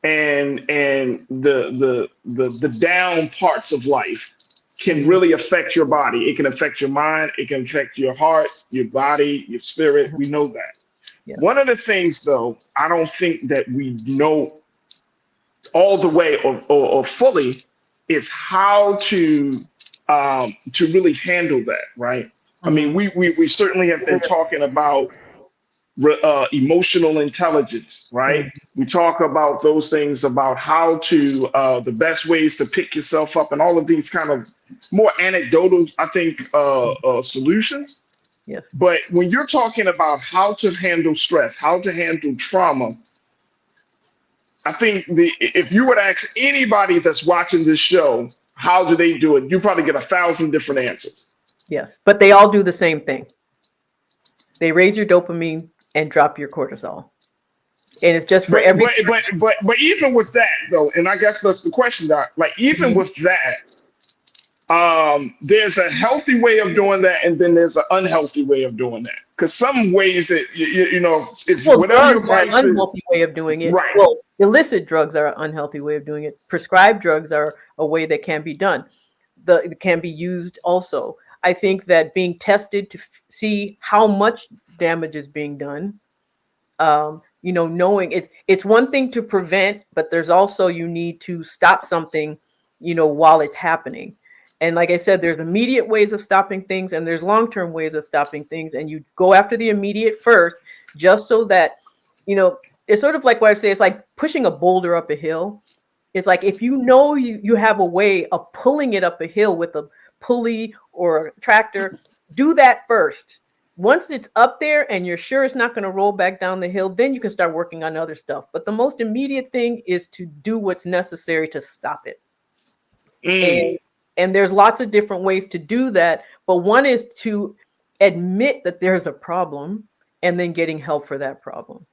Speaker 1: and the down parts of life can really affect your body. It can affect your mind. It can affect your heart, your body, your spirit. We know that.
Speaker 13: Yeah.
Speaker 1: One of the things, though, I don't think that we know all the way or fully is how to really handle that, right? I mean, we certainly have been talking about emotional intelligence, right? We talk about those things, about how to the best ways to pick yourself up and all of these kind of more anecdotal, I think, solutions.
Speaker 13: Yes.
Speaker 1: But when you're talking about how to handle stress, how to handle trauma, I think if you were to ask anybody that's watching this show, how do they do it? You probably get 1,000 different answers.
Speaker 13: Yes, but they all do the same thing. They raise your dopamine and drop your cortisol, and it's just for every.
Speaker 1: But even with that though, and I guess that's the question, Doc. Like even with that, there's a healthy way of doing that, and then there's an unhealthy way of doing that. Because some ways that if whatever your vice
Speaker 13: is, unhealthy way of doing it.
Speaker 1: Right.
Speaker 13: Well, illicit drugs are an unhealthy way of doing it. Prescribed drugs are a way that can be done. It can be used also. I think that being tested to see how much damage is being done, knowing it's one thing to prevent, but there's also you need to stop something, while it's happening. And like I said, there's immediate ways of stopping things and there's long-term ways of stopping things. And you go after the immediate first, just so that, it's sort of like what I say, it's like pushing a boulder up a hill. It's like, if you have a way of pulling it up a hill with a pulley or a tractor, do that first. Once it's up there and you're sure it's not going to roll back down the hill, then you can start working on other stuff. But the most immediate thing is to do what's necessary to stop it. And there's lots of different ways to do that. But one is to admit that there's a problem and then getting help for that problem.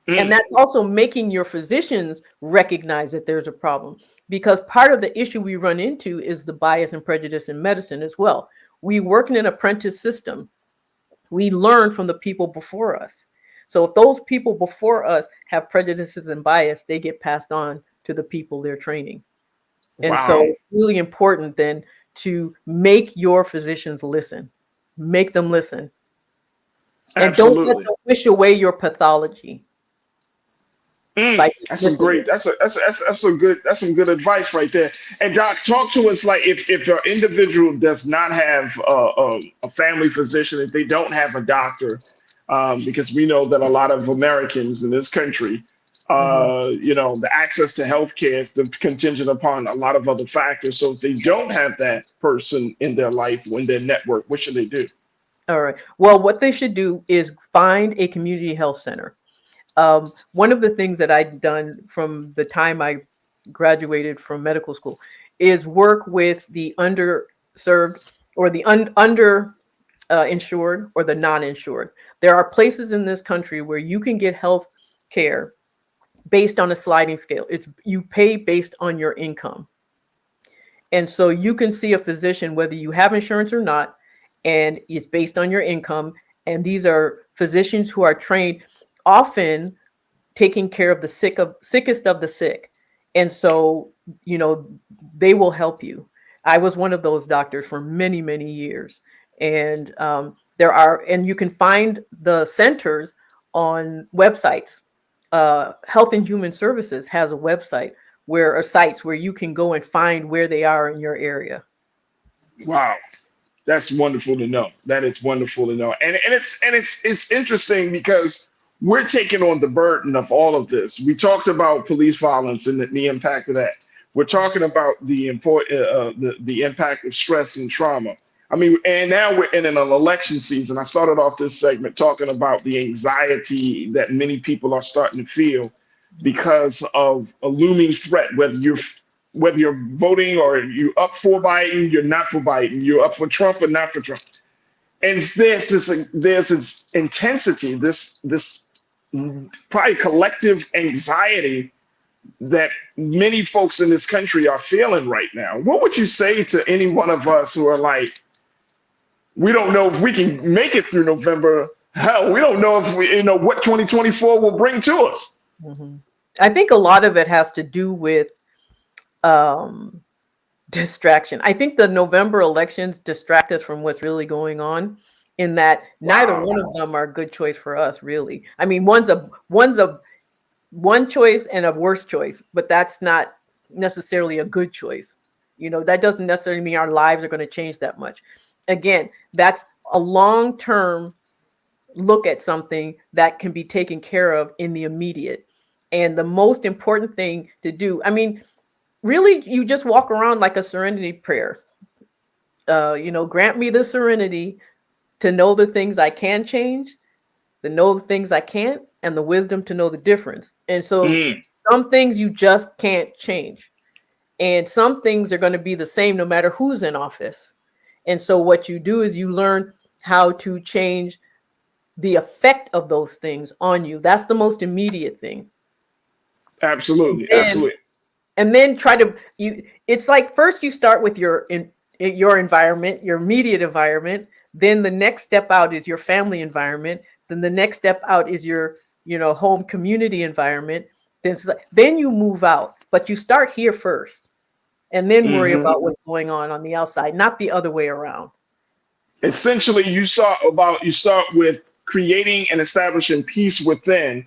Speaker 13: And that's also making your physicians recognize that there's a problem, because part of the issue we run into is the bias and prejudice in medicine as well. We work in an apprentice system. We learn from the people before us. So if those people before us have prejudices and bias, they get passed on to the people they're training. And so it's really important then to make your physicians listen, make them listen. And don't let them wish away your pathology.
Speaker 1: That's some great. That's some good advice right there. And Doc, talk to us like if an individual does not have a family physician, if they don't have a doctor, because we know that a lot of Americans in this country, the access to healthcare is contingent upon a lot of other factors. So if they don't have that person in their life, in their network, what should they do?
Speaker 13: All right. Well, what they should do is find a community health center. One of the things that I've done from the time I graduated from medical school is work with the underserved or the under insured or the non-insured. There are places in this country where you can get health care based on a sliding scale. It's you pay based on your income. And so you can see a physician whether you have insurance or not, and it's based on your income. And these are physicians who are trained, often taking care of the sickest of the sick. And so, they will help you. I was one of those doctors for many, many years. And and you can find the centers on websites. Health and Human Services has a website or sites where you can go and find where they are in your area.
Speaker 1: Wow. That's wonderful to know. That is wonderful to know. And it's interesting because we're taking on the burden of all of this. We talked about police violence and the impact of that. We're talking about the impact of stress and trauma. I mean, and now we're in an election season. I started off this segment talking about the anxiety that many people are starting to feel because of a looming threat, whether you're voting or you're up for Biden, you're not for Biden, you're up for Trump or not for Trump. And there's this intensity, this probably collective anxiety that many folks in this country are feeling right now. What would you say to any one of us who are like, we don't know if we can make it through November? Hell, we don't know if what 2024 will bring to us.
Speaker 13: Mm-hmm. I think a lot of it has to do with distraction. I think the November elections distract us from what's really going on, in that neither one of them are a good choice for us, really. I mean, one's a one choice and a worse choice, but that's not necessarily a good choice. That doesn't necessarily mean our lives are going to change that much. Again, that's a long-term look at something that can be taken care of in the immediate. And the most important thing to do, I mean, really, you just walk around like a serenity prayer. Grant me the serenity to know the things I can change, to know the things I can't, and the wisdom to know the difference. And so some things you just can't change. And some things are going to be the same no matter who's in office. And so what you do is you learn how to change the effect of those things on you. That's the most immediate thing.
Speaker 1: Absolutely. Absolutely.
Speaker 13: And then it's like first you start with your environment, your immediate environment. Then the next step out is your family environment. Then the next step out is your, home community environment. Then you move out, but you start here first and then worry about what's going on the outside, not the other way around.
Speaker 1: Essentially, you start with creating and establishing peace within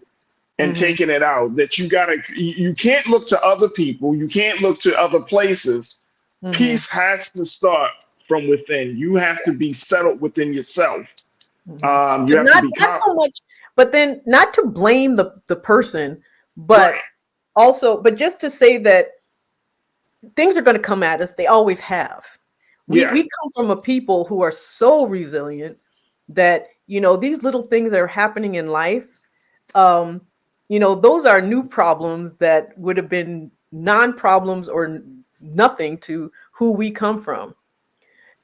Speaker 1: and taking it out. That you can't look to other people. You can't look to other places. Peace has to start from within. You have to be settled within yourself. You have to be
Speaker 13: not so much, but then not to blame the person, but but just to say that things are going to come at us. They always have. We come from a people who are so resilient that, these little things that are happening in life, those are new problems that would have been non-problems or nothing to who we come from.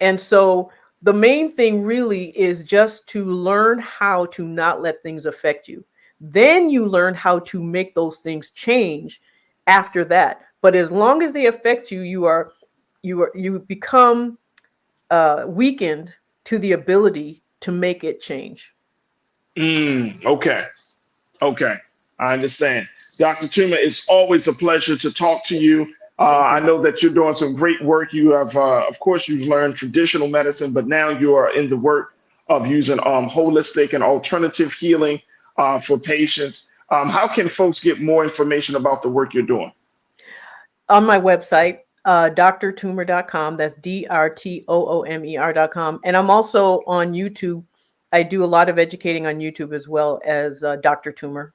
Speaker 13: And so the main thing really is just to learn how to not let things affect you. Then you learn how to make those things change after that. But as long as they affect you, you become weakened to the ability to make it change.
Speaker 1: Okay. I understand. Dr. Tuma, it's always a pleasure to talk to you. I know that you're doing some great work. You have, of course, you've learned traditional medicine, but now you are in the work of using holistic and alternative healing for patients. How can folks get more information about the work you're doing?
Speaker 13: On my website, drtoomer.com. That's drtoomer.com. And I'm also on YouTube. I do a lot of educating on YouTube as well as Dr. Toomer,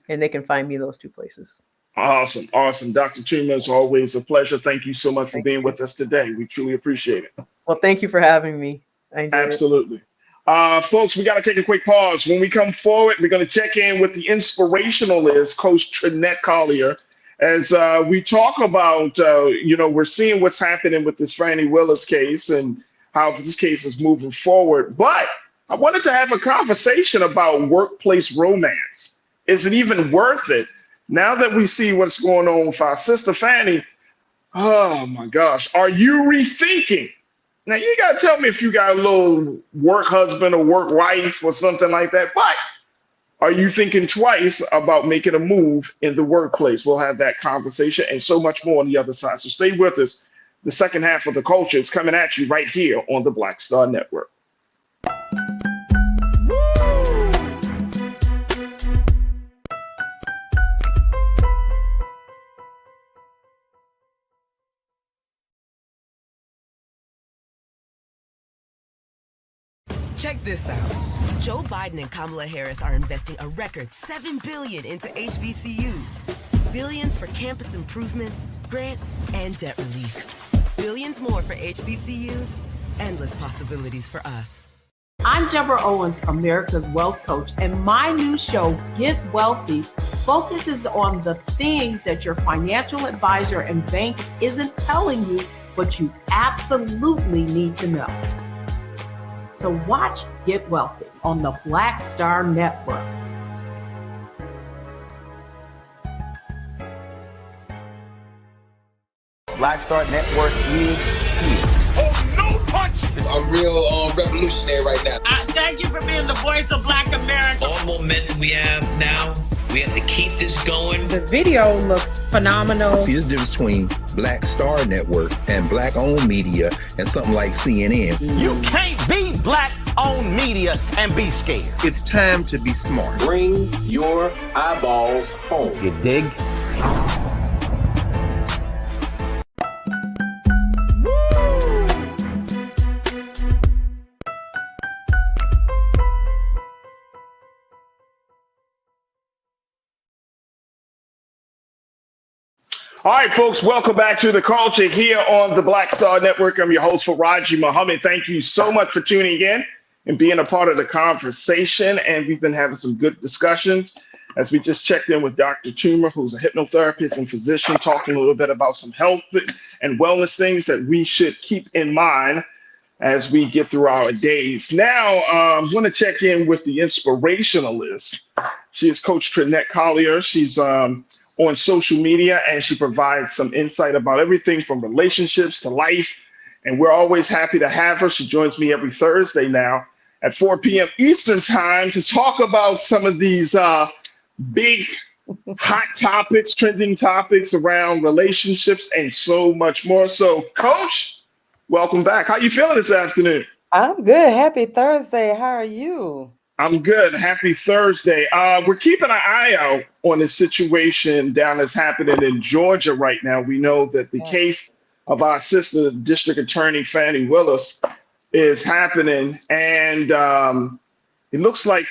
Speaker 13: and they can find me those two places.
Speaker 1: Awesome. Dr. Tuma, it's always a pleasure. Thank you so much for being with us today. We truly appreciate it.
Speaker 13: Well, thank you for having me. I enjoyed it.
Speaker 1: Absolutely. Folks, we got to take a quick pause. When we come forward, we're going to check in with the inspirationalist, Coach Trinette Collier, as we talk about, we're seeing what's happening with this Fannie Willis case and how this case is moving forward. But I wanted to have a conversation about workplace romance. Is it even worth it? Now that we see what's going on with our sister Fannie, oh my gosh, are you rethinking? Now you gotta tell me if you got a little work husband or work wife or something like that, but are you thinking twice about making a move in the workplace? We'll have that conversation and so much more on the other side. So stay with us. The second half of the culture is coming at you right here on the Black Star Network.
Speaker 7: Check this out. Joe Biden and Kamala Harris are investing a record $7 billion into HBCUs. Billions for campus improvements, grants, and debt relief. Billions more for HBCUs. Endless possibilities for us.
Speaker 15: I'm Deborah Owens, America's Wealth Coach, and my new show, Get Wealthy, focuses on the things that your financial advisor and bank isn't telling you, but you absolutely need to know. So watch Get Wealthy on the Black Star Network.
Speaker 4: Black Star Network is here.
Speaker 8: Oh, no punch! I'm real revolutionary right now.
Speaker 9: Thank you for being the voice of Black America.
Speaker 5: All momentum we have now, we have to keep this going.
Speaker 14: The video looks phenomenal.
Speaker 10: See, there's a difference between Black Star Network and black-owned media and something like CNN.
Speaker 4: You can't be black-owned media and be scared.
Speaker 10: It's time to be smart.
Speaker 11: Bring your eyeballs home.
Speaker 4: You dig?
Speaker 1: All right, folks, welcome back to the culture here on the Black Star Network. I'm your host, Farajii Muhammad. Thank you so much for tuning in and being a part of the conversation. And we've been having some good discussions as we just checked in with Dr. Toomer, who's a hypnotherapist and physician, talking a little bit about some health and wellness things that we should keep in mind as we get through our days. Now, I'm going to check in with the inspirationalist. She is Coach Trinette Collier. She's on social media, and she provides some insight about everything from relationships to life. And we're always happy to have her. She joins me every Thursday now at 4 p.m. Eastern time to talk about some of these big hot topics, trending topics around relationships and so much more. So, Coach, welcome back. How you feeling this afternoon?
Speaker 16: I'm good. Happy Thursday. How are you?
Speaker 1: I'm good. Happy Thursday. We're keeping an eye out on the situation down that's happening in Georgia right now. We know that the case of our sister, District Attorney Fannie Willis, is happening. And it looks like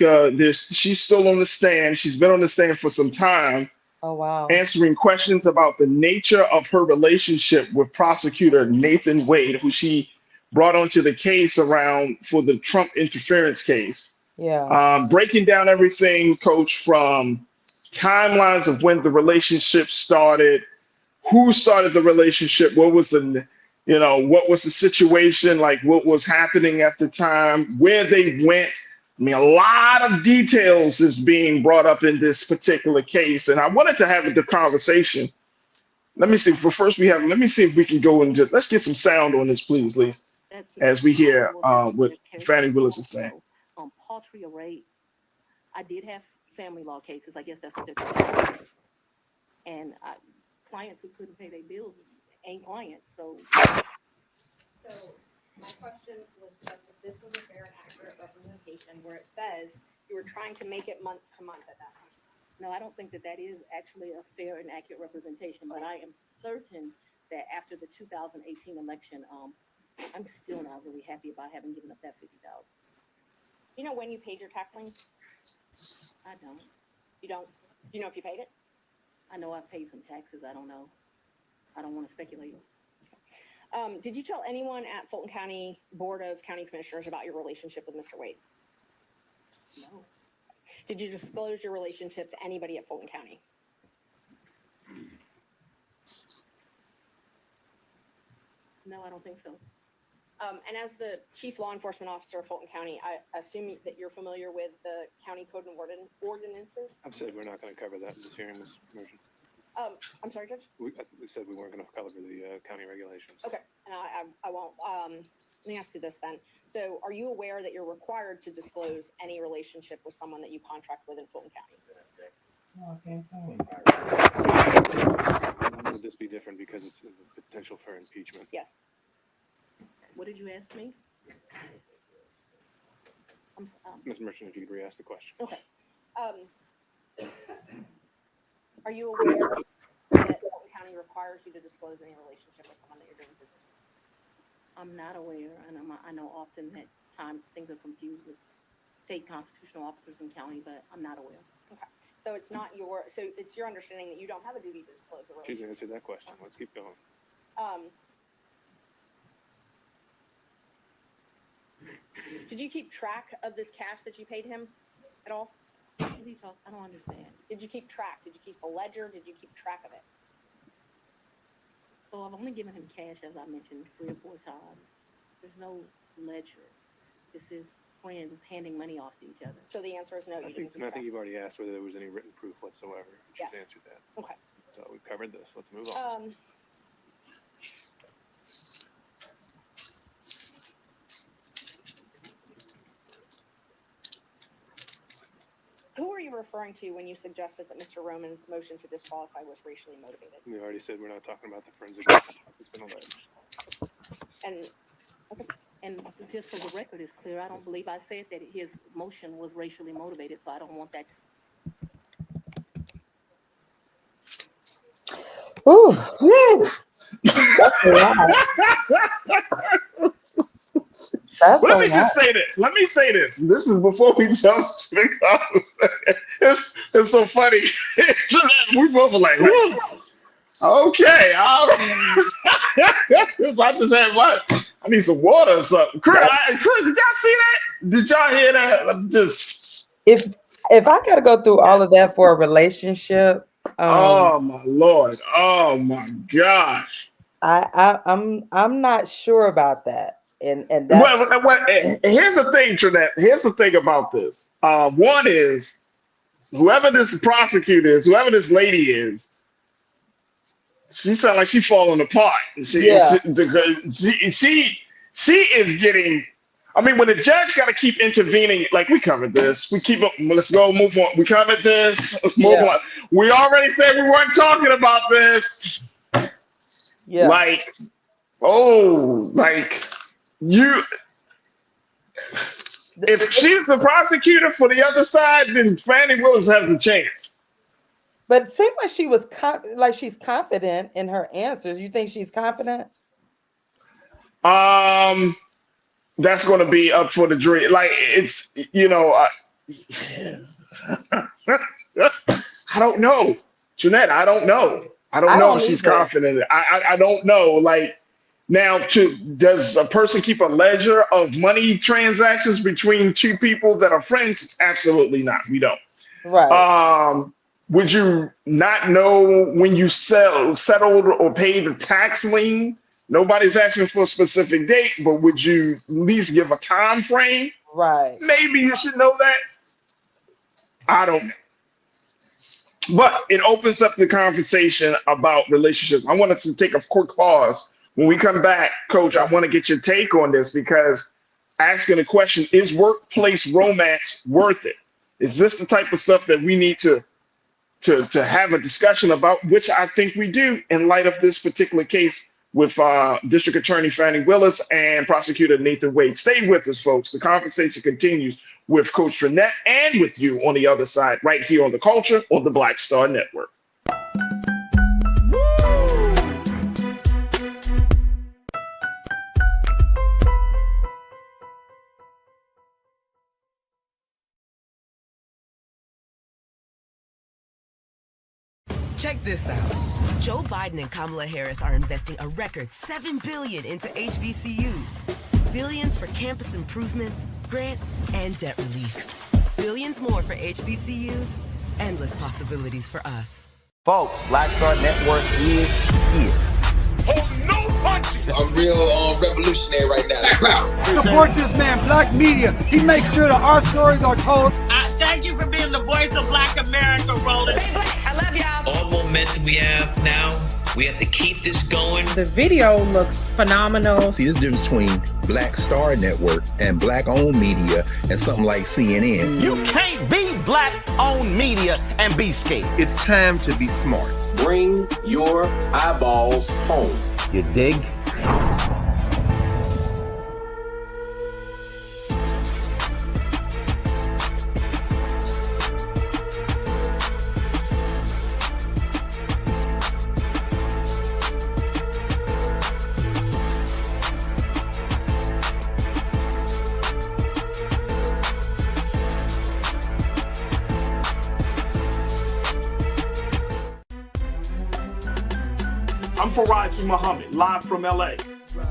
Speaker 1: she's still on the stand. She's been on the stand for some time.
Speaker 16: Oh, wow.
Speaker 1: Answering questions about the nature of her relationship with prosecutor Nathan Wade, who she brought onto the case around for the Trump interference case.
Speaker 16: Yeah.
Speaker 1: Breaking down everything, Coach, from timelines of when the relationship started, who started the relationship, what was the situation, like what was happening at the time, where they went. I mean, a lot of details is being brought up in this particular case, and I wanted to have the conversation. Let me see. Let me see if we can go into. Let's get some sound on this, please, Lee, as we hear what Fannie Willis is saying.
Speaker 2: Paltry rate. I did have family law cases. I guess that's what they're talking about. And clients who couldn't pay their bills ain't clients. So my
Speaker 3: question was just if this was a fair and accurate representation where it says you were trying to make it month to month at that point.
Speaker 2: No, I don't think that is actually a fair and accurate representation, but I am certain that after the 2018 election, I'm still not really happy about having given up that $50,000.
Speaker 3: You know when you paid your tax lien?
Speaker 2: I don't.
Speaker 3: You don't? You know if you paid it?
Speaker 2: I know I've paid some taxes. I don't know. I don't want to speculate.
Speaker 3: Did you tell anyone at Fulton County Board of County Commissioners about your relationship with Mr. Wade?
Speaker 2: No.
Speaker 3: Did you disclose your relationship to anybody at Fulton County?
Speaker 2: No, I don't think so.
Speaker 3: And as the chief law enforcement officer of Fulton County, I assume that you're familiar with the county code and ordinances?
Speaker 17: I've said we're not going to cover that in this hearing, Ms. Manchin.
Speaker 3: I'm sorry, Judge?
Speaker 17: We said we weren't going to cover the county regulations.
Speaker 3: Okay, and I won't. Let me ask you this then. So are you aware that you're required to disclose any relationship with someone that you contract with in Fulton County?
Speaker 17: Would this be different because it's a potential for impeachment?
Speaker 3: Yes.
Speaker 2: What did you ask me?
Speaker 17: Ms. Merchant, if you could re-ask the question.
Speaker 3: Okay. Are you aware that Fulton County requires you to disclose any relationship with someone that you're doing business with?
Speaker 2: I'm not aware, and I know often that things are confused with state constitutional officers in county, but I'm not aware.
Speaker 3: Okay. So it's not so it's your understanding that you don't have a duty to disclose a
Speaker 17: She's
Speaker 3: relationship?
Speaker 17: answered that question. Let's keep going.
Speaker 3: Did you keep track of this cash that you paid him at all?
Speaker 2: What are you talking? I don't understand.
Speaker 3: Did you keep track? Did you keep a ledger? Did you keep track of it?
Speaker 2: So I've only given him cash, as I mentioned, 3 or 4 times. There's no ledger. This is friends handing money off to each other.
Speaker 3: So the answer is no.
Speaker 17: I think you've already asked whether there was any written proof whatsoever. She's
Speaker 3: Yes.
Speaker 17: answered that.
Speaker 3: Okay.
Speaker 17: So we've covered this. Let's move on.
Speaker 3: Who are you referring to when you suggested that Mr. Roman's motion to disqualify was racially motivated?
Speaker 17: We already said we're not talking about the forensic. It's been alleged.
Speaker 2: And just so the record is clear, I don't believe I said that his motion was racially motivated, so I don't want that.
Speaker 16: Ooh. That's a lot.
Speaker 1: Let me just say this. Let me say this. This is before we jump to the conversation. It's so funny. We both were like, whoa. Okay. If I just had I need some water or something. Chris, did y'all see that? Did y'all hear that? Just
Speaker 16: if I gotta go through all of that for a relationship,
Speaker 1: oh my Lord. Oh my gosh.
Speaker 16: I'm not sure about that. And that's,
Speaker 1: well, here's the thing, Trinette. Here's the thing about this. One is whoever this prosecutor is, whoever this lady is, she sounds like she's falling apart. She is getting. I mean, when the judge got to keep intervening, like we covered this, we keep up. Let's go, move on. We covered this. Let's move on. We already said we weren't talking about this.
Speaker 16: Yeah.
Speaker 1: Like, oh, like you. If she's the prosecutor for the other side, then Fannie Willis has a chance.
Speaker 16: but it seemed like she was like she's confident in her answers. You think she's confident?
Speaker 1: That's going to be up for the jury. Like it's, I don't know, Jeanette. I don't know. I don't know if she's confident. I don't know. Like now, does a person keep a ledger of money transactions between two people that are friends? Absolutely not. We don't.
Speaker 16: Right.
Speaker 1: Would you not know when you settled or paid the tax lien? Nobody's asking for a specific date, but would you at least give a time frame?
Speaker 16: Right.
Speaker 1: Maybe you should know that. I don't know. But it opens up the conversation about relationships. I want us to take a quick pause. When we come back, Coach, I want to get your take on this because asking the question, is workplace romance worth it? Is this the type of stuff that we need to have a discussion about, which I think we do in light of this particular case with District Attorney Fannie Willis and Prosecutor Nathan Wade. Stay with us, folks. The conversation continues with Coach Trinette and with you on the other side, right here on The Culture on the Black Star Network.
Speaker 7: Check this out. Joe Biden and Kamala Harris are investing a record $7 billion into HBCUs. Billions for campus improvements, grants, and debt relief. Billions more for HBCUs. Endless possibilities for us.
Speaker 4: Folks, Black Star Network is here.
Speaker 8: Oh, no punches! I'm real revolutionary right now.
Speaker 6: Support this man, Black Media. He makes sure that our stories are told.
Speaker 9: Thank you for being the voice of Black America, Roland.
Speaker 3: I love y'all.
Speaker 5: All momentum we have now, we have to keep this going.
Speaker 14: The video looks phenomenal.
Speaker 10: See, this difference between Black Star Network and Black-owned media and something like CNN.
Speaker 4: You can't be Black-owned media and be scared.
Speaker 10: It's time to be smart.
Speaker 11: Bring your eyeballs home.
Speaker 4: You dig?
Speaker 1: I'm Farajii Muhammad, live from LA.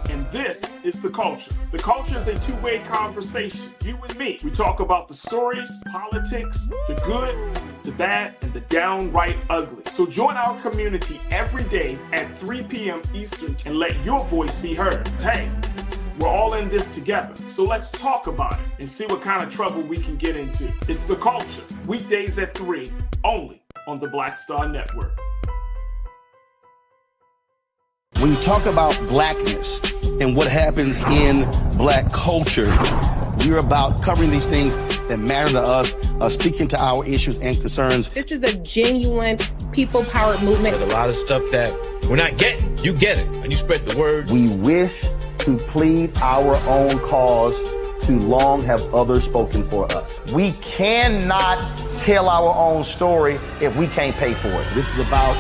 Speaker 1: And this is The Culture. The Culture is a two-way conversation. You and me. We talk about the stories, politics, the good, the bad, and the downright ugly. So join our community every day at 3 p.m. Eastern and let your voice be heard. Hey, we're all in this together. So let's talk about it and see what kind of trouble we can get into. It's The Culture, weekdays at 3, only on the Black Star Network.
Speaker 4: When you talk about blackness and what happens in Black culture, we're about covering these things that matter to us, speaking to our issues and concerns.
Speaker 14: This is a genuine people-powered movement.
Speaker 12: There's a lot of stuff that we're not getting. You get it, and you spread the word.
Speaker 4: We wish to plead our own cause. Too long have others spoken for us. We cannot tell our own story if we can't pay for it. This is about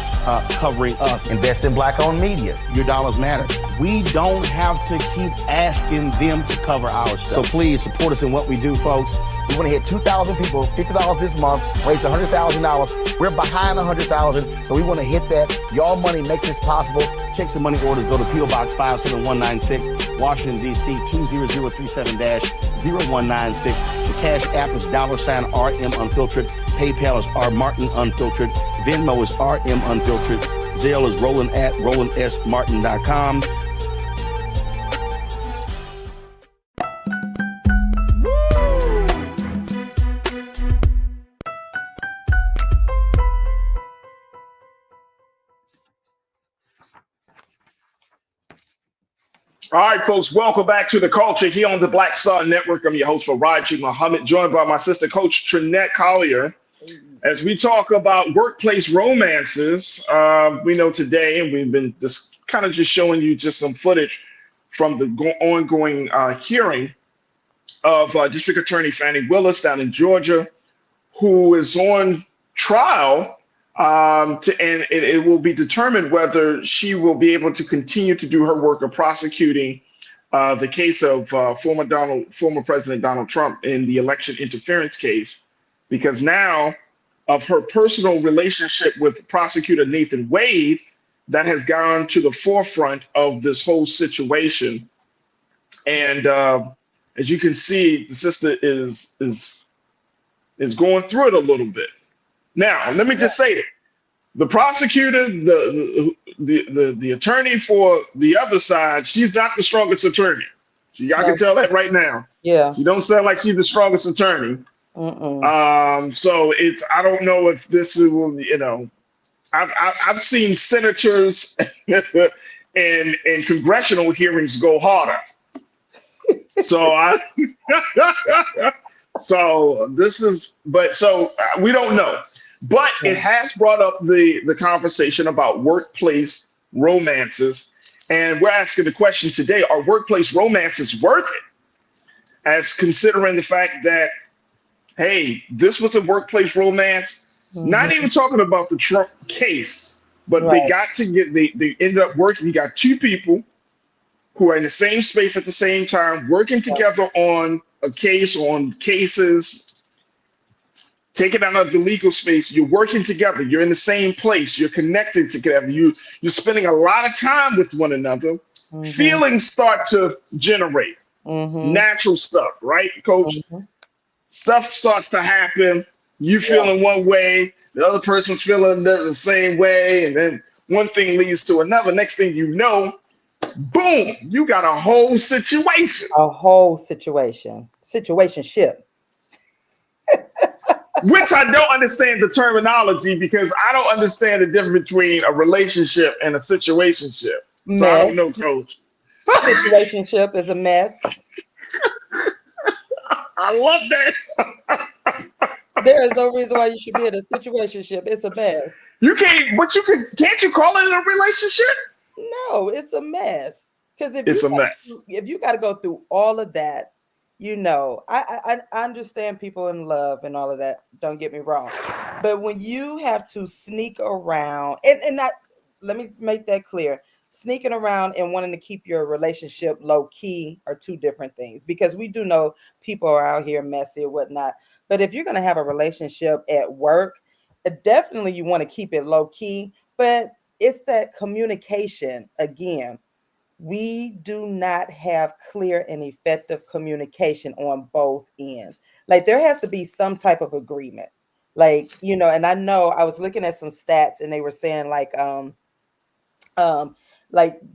Speaker 4: covering us. Invest in Black-owned media. Your dollars matter. We don't have to keep asking them to cover our stuff. So please support us in what we do, folks. We want to hit 2,000 people, $50 this month, raise $100,000. We're behind $100,000, so we want to hit that. Y'all money makes this possible. Check some money orders. Go to P.O. Box 57196, Washington, D.C. 20037-0196. The Cash App is $RM Unfiltered. PayPal is R Martin Unfiltered. Venmo is RM Unfiltered. Zelle is Roland at RolandSMartin.com.
Speaker 1: All right, folks, welcome back to The Culture here on the Black Star Network. I'm your host, Farajii Muhammad, joined by my sister, Coach Trinette Collier, as we talk about workplace romances. We know today, and we've been just showing you just some footage from the ongoing hearing of District Attorney Fannie Willis down in Georgia, who is on trial. And it will be determined whether she will be able to continue to do her work of prosecuting the case of former President Donald Trump in the election interference case, because now of her personal relationship with prosecutor Nathan Wade, that has gone to the forefront of this whole situation. And as you can see, the sister is going through it a little bit. Now, let me just say it. The prosecutor, the attorney for the other side, she's not the strongest attorney. I can tell that right now.
Speaker 16: Yeah.
Speaker 1: She don't sound like she's the strongest attorney. So I don't know if this will, I've seen senators and congressional hearings go harder. So we don't know. But it has brought up the conversation about workplace romances. And we're asking the question today, are workplace romances worth it? As considering the fact that, hey, this was a workplace romance, not even talking about the Trump case, but they ended up working. You got two people who are in the same space at the same time, working together on a case, on cases, take it out of the legal space. You're working together. You're in the same place. You're connected together. You're spending a lot of time with one another. Feelings start to generate. Natural stuff, right, Coach? Stuff starts to happen. You feeling one way, the other person's feeling the same way, and then one thing leads to another. Next thing you know, boom, you got a whole situation.
Speaker 16: A whole situationship.
Speaker 1: Which I don't understand the terminology, because I don't understand the difference between a relationship and a situationship. So I don't know, Coach.
Speaker 16: Situationship is a mess.
Speaker 1: I love that.
Speaker 16: There is no reason why you should be in a situationship. It's a mess.
Speaker 1: You can't, but can't you call it a relationship?
Speaker 16: No, it's a mess. Because if you got to go through all of that, I understand people in love and all of that. Don't get me wrong, but when you have to sneak around and not, let me make that clear. Sneaking around and wanting to keep your relationship low key are two different things, because we do know people are out here messy or whatnot. But if you're going to have a relationship at work, definitely you want to keep it low key. But it's that communication again. We do not have clear and effective communication on both ends. Like there has to be some type of agreement. Like, and I know I was looking at some stats and they were saying like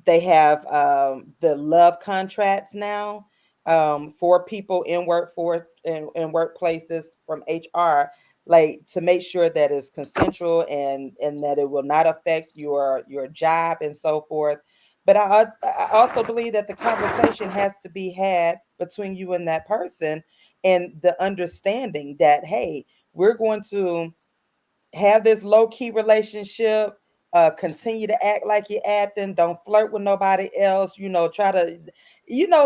Speaker 16: they have the love contracts now for people in workforce and workplaces from HR, like to make sure that it's consensual and that it will not affect your job and so forth. But I also believe that the conversation has to be had between you and that person, and the understanding that, hey, we're going to have this low-key relationship, continue to act like you're acting, don't flirt with nobody else, try to,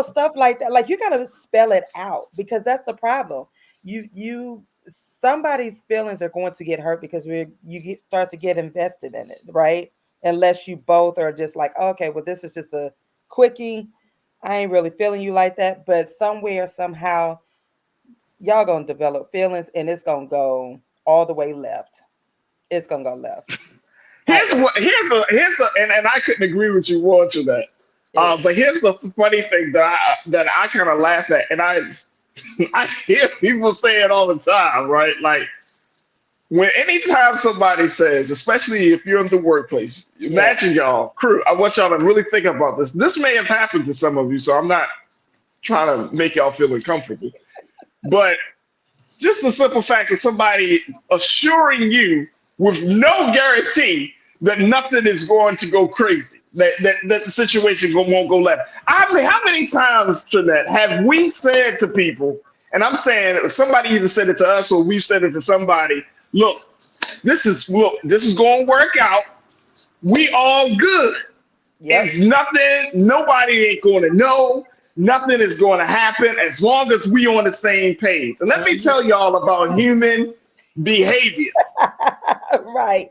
Speaker 16: stuff like that. Like you got to spell it out, because that's the problem. Somebody's feelings are going to get hurt because start to get invested in it, right? Unless you both are just like, okay, well, this is just a quickie. I ain't really feeling you like that. But somewhere, somehow, y'all gonna develop feelings, and it's gonna go all the way left. It's gonna go left.
Speaker 1: Here's and I couldn't agree with you more to that. But here's the funny thing that I kind of laugh at, and I hear people say it all the time, right? Like anytime somebody says, especially if you're in the workplace, imagine y'all, crew, I want y'all to really think about this. This may have happened to some of you, so I'm not trying to make y'all feel uncomfortable. But just the simple fact of somebody assuring you with no guarantee that nothing is going to go crazy, that the situation won't go left. I mean, how many times, Trinette, have we said to people, and I'm saying if somebody either said it to us or we've said it to somebody, look, this is going to work out. We all good. It's nothing, nobody ain't going to know. Nothing is going to happen as long as we on the same page. And let me tell y'all about human behavior.
Speaker 16: Right.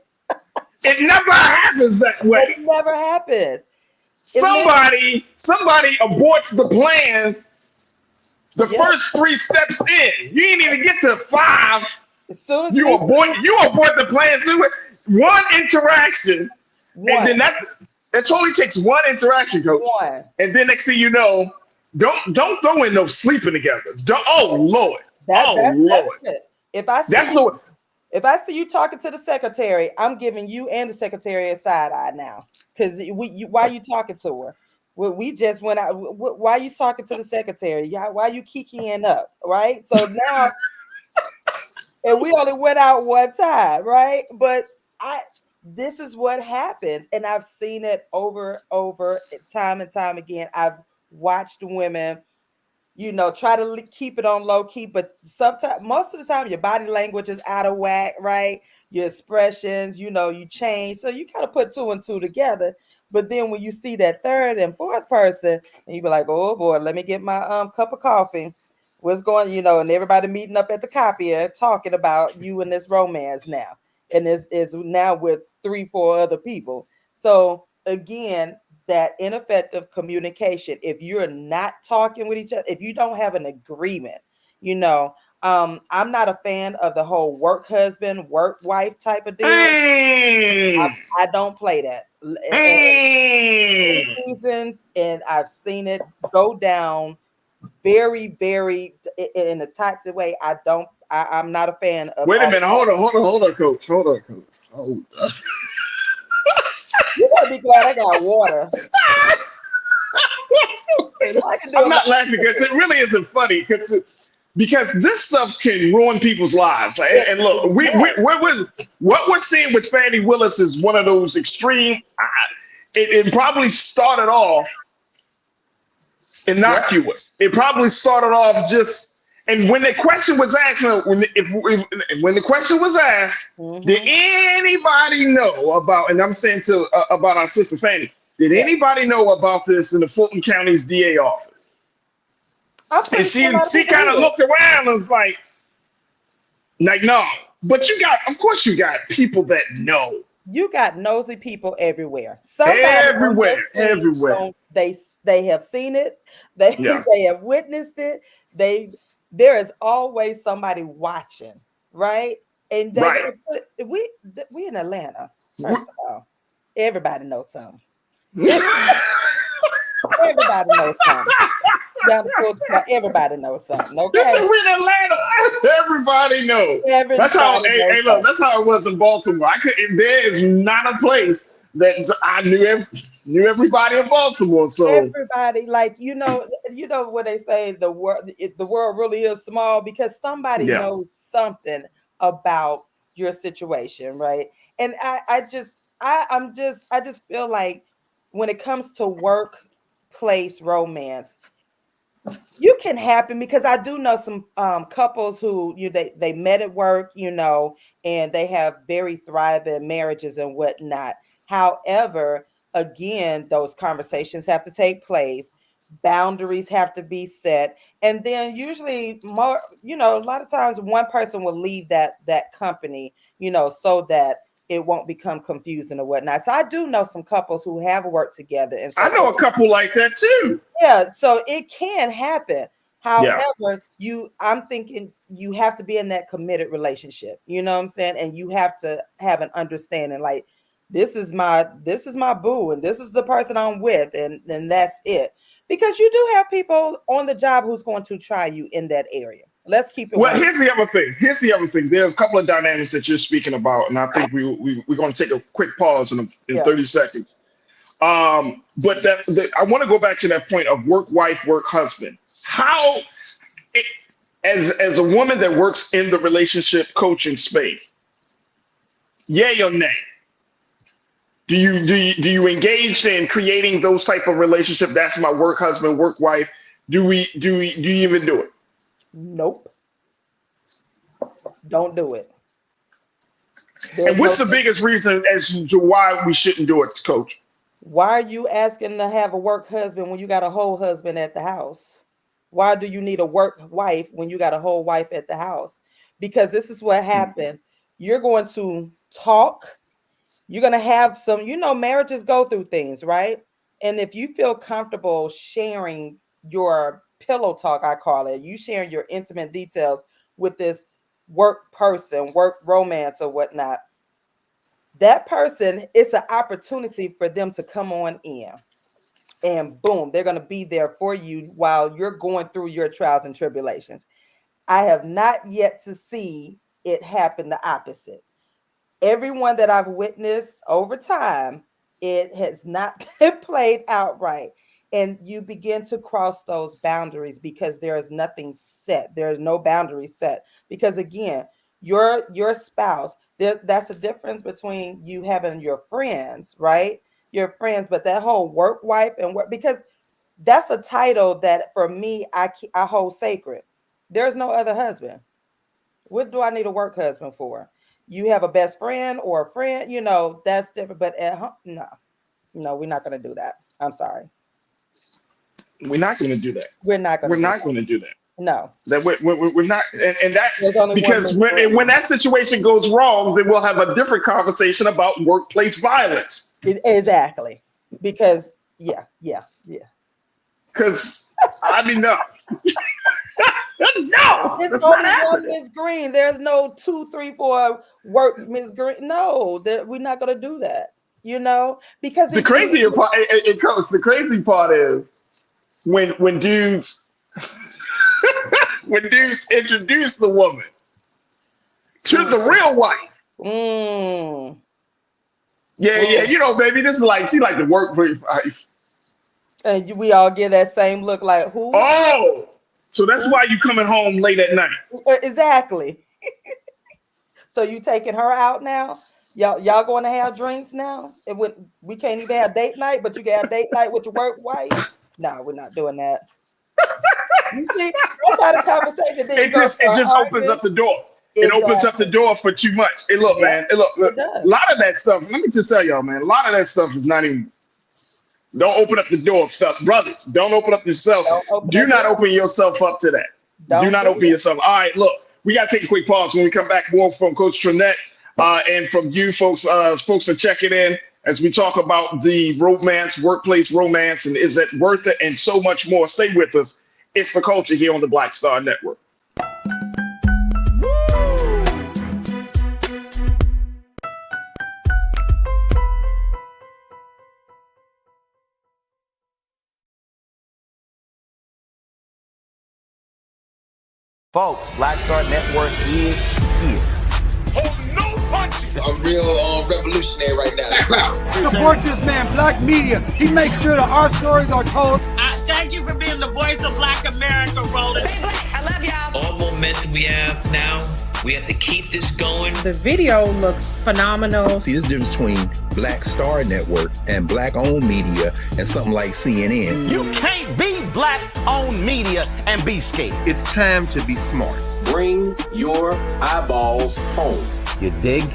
Speaker 1: It never happens that way.
Speaker 16: It never happens.
Speaker 1: Somebody aborts the plan the first 3 steps in. You ain't even get to 5.
Speaker 16: As soon as
Speaker 1: you abort the plan. So one interaction, and then that only takes one interaction, Coach. And then next thing you know, don't throw in no sleeping together. Oh Lord. Lord.
Speaker 16: If I see you talking to the secretary, I'm giving you and the secretary a side eye now. Because why are you talking to her? We just went out. Why are you talking to the secretary? Why are you kikiing up? Right? So now, and we only went out one time, right? But this is what happens. And I've seen it over time and time again. I've watched women, try to keep it on low key, but sometimes, most of the time, your body language is out of whack, right? Your expressions, you change. So you kind of put 2 and 2 together. But then when you see that third and fourth person, and you be like, oh boy, let me get my cup of coffee. What's going, and everybody meeting up at the copier talking about you and this romance now. And is now with 3-4 other people. So again, that ineffective communication, if you're not talking with each other, if you don't have an agreement, I'm not a fan of the whole work husband, work wife type of deal. I don't play that. And reasons, and I've seen it go down very, very in a toxic way. I'm not a fan of.
Speaker 1: Wait a minute. Hold on, coach. Hold on.
Speaker 16: You better be glad I got water.
Speaker 1: I'm not laughing because it really isn't funny because this stuff can ruin people's lives. And look, what we're seeing with Fannie Willis is one of those extreme. It probably started off innocuous. It probably started off just. And when the question was asked, when the question was asked, did anybody know about? And I'm saying about our sister Fannie. Did anybody know about this in the Fulton County's DA office? And she kind of looked around and was like no. But of course you got people that know.
Speaker 16: You got nosy people everywhere.
Speaker 1: Everywhere.
Speaker 16: They have seen it. They have witnessed it. There is always somebody watching, right? And we in Atlanta. First of all, everybody knows something. Everybody knows something. Everybody knows something. Okay.
Speaker 1: This is in Atlanta. Everybody knows. That's how. Hey, look. That's how it was in Baltimore. There is not a place that I knew everybody in Baltimore. So
Speaker 16: everybody, like you know what they say, the world really is small because somebody knows something about your situation, right? And I just feel like when it comes to workplace romance, you can happen because I do know some couples who they met at work, and they have very thriving marriages and whatnot. However, again, those conversations have to take place. Boundaries have to be set. And then usually a lot of times one person will leave that company, so that it won't become confusing or whatnot. So I do know some couples who have worked together. And so
Speaker 1: I know a couple like that too.
Speaker 16: Yeah, so it can happen. However, I'm thinking you have to be in that committed relationship. You know what I'm saying? And you have to have an understanding, like, this is my boo, and this is the person I'm with, and that's it. Because you do have people on the job who's going to try you in that area. Let's keep it.
Speaker 1: Well, here's the other thing. There's a couple of dynamics that you're speaking about, and I think we're going to take a quick pause in 30 seconds. But I want to go back to that point of work wife, work husband. How, as a woman that works in the relationship coaching space, yay or nay? Do you engage in creating those type of relationship? That's my work husband, work wife. Do you even do it?
Speaker 16: Nope. Don't do it.
Speaker 1: And what's the biggest reason as to why we shouldn't do it, Coach?
Speaker 16: Why are you asking to have a work husband when you got a whole husband at the house? Why do you need a work wife when you got a whole wife at the house? Because this is what happens. You're going to talk. You're going to have some, marriages go through things, right? And if you feel comfortable sharing your pillow talk, I call it, you sharing your intimate details with this work person, work romance or whatnot, that person, it's an opportunity for them to come on in. And boom, they're going to be there for you while you're going through your trials and tribulations. I have not yet to see it happen the opposite. Everyone that I've witnessed over time, it has not been played out right. And you begin to cross those boundaries because there is nothing set. There is no boundary set. Because again, your spouse, that's the difference between you having your friends, right? Your friends, but that whole work wife and work, because that's a title that for me, I hold sacred. There's no other husband. What do I need a work husband for? You have a best friend or a friend, that's different. But at home, no, we're not going to do that. I'm sorry.
Speaker 1: We're not going to do that.
Speaker 16: We're not going
Speaker 1: to do that.
Speaker 16: No.
Speaker 1: That we're not, and that because when that situation goes wrong, then we'll have a different conversation about workplace violence.
Speaker 16: Exactly. Because yeah.
Speaker 1: Because no. No,
Speaker 16: It's
Speaker 1: that's not
Speaker 16: only one
Speaker 1: happening.
Speaker 16: Miss Green. There's no 2, 3, 4 work Miss Green. No, we're not gonna do that. You know, because
Speaker 1: The crazier part, Coach, the crazy part is when dudes when dudes introduce the woman to the real wife. Yeah, you know, baby, this is like she like the workplace wife.
Speaker 16: And we all get that same look, like who?
Speaker 1: Oh, so that's why you coming home late at night.
Speaker 16: Exactly. So you taking her out now? Y'all going to have drinks now? We can't even have date night, but you can have date night with your work wife. No, we're not doing that. You see, that's how the conversation.
Speaker 1: It just opens up the door. It opens up the door for too much. Hey, look, man. Hey, look. A lot of that stuff. Let me just tell y'all, man. A lot of that stuff is not even. Don't open up the door, stuff, brothers. Don't open up yourself. Do not open yourself up to that. Do not open yourself. All right, look. We got to take a quick pause. When we come back, more from Coach Trinette and from you folks. Folks are checking in as we talk about the romance, workplace romance, and is it worth it, and so much more. Stay with us. It's The Culture here on the Black Star Network.
Speaker 4: Folks, Black Star Network is here.
Speaker 8: Oh, no punches. I'm real revolutionary right now.
Speaker 6: Support this man, Black Media. He makes sure that our stories are told.
Speaker 9: Thank you for being the voice of Black America, Roland.
Speaker 3: Stay black. I love y'all.
Speaker 5: All momentum we have now, we have to keep this going.
Speaker 14: The video looks phenomenal.
Speaker 10: See, there's a difference between Black Star Network and Black-owned media and something like CNN.
Speaker 4: You can't be Black-owned media and be scared.
Speaker 11: It's time to be smart. Bring your eyeballs home.
Speaker 4: You dig?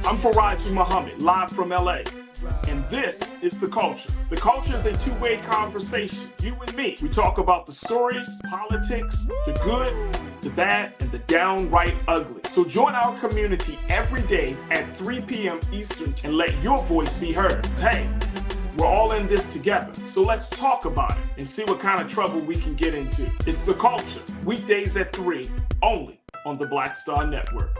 Speaker 1: I'm Farajii Muhammad, live from LA. And this is The Culture. The Culture is a two-way conversation. You and me. We talk about the stories, politics, the good, the bad, and the downright ugly. So join our community every day at 3 p.m. Eastern and let your voice be heard. Hey, we're all in this together. So let's talk about it and see what kind of trouble we can get into. It's The Culture, weekdays at 3, only on the Black Star Network.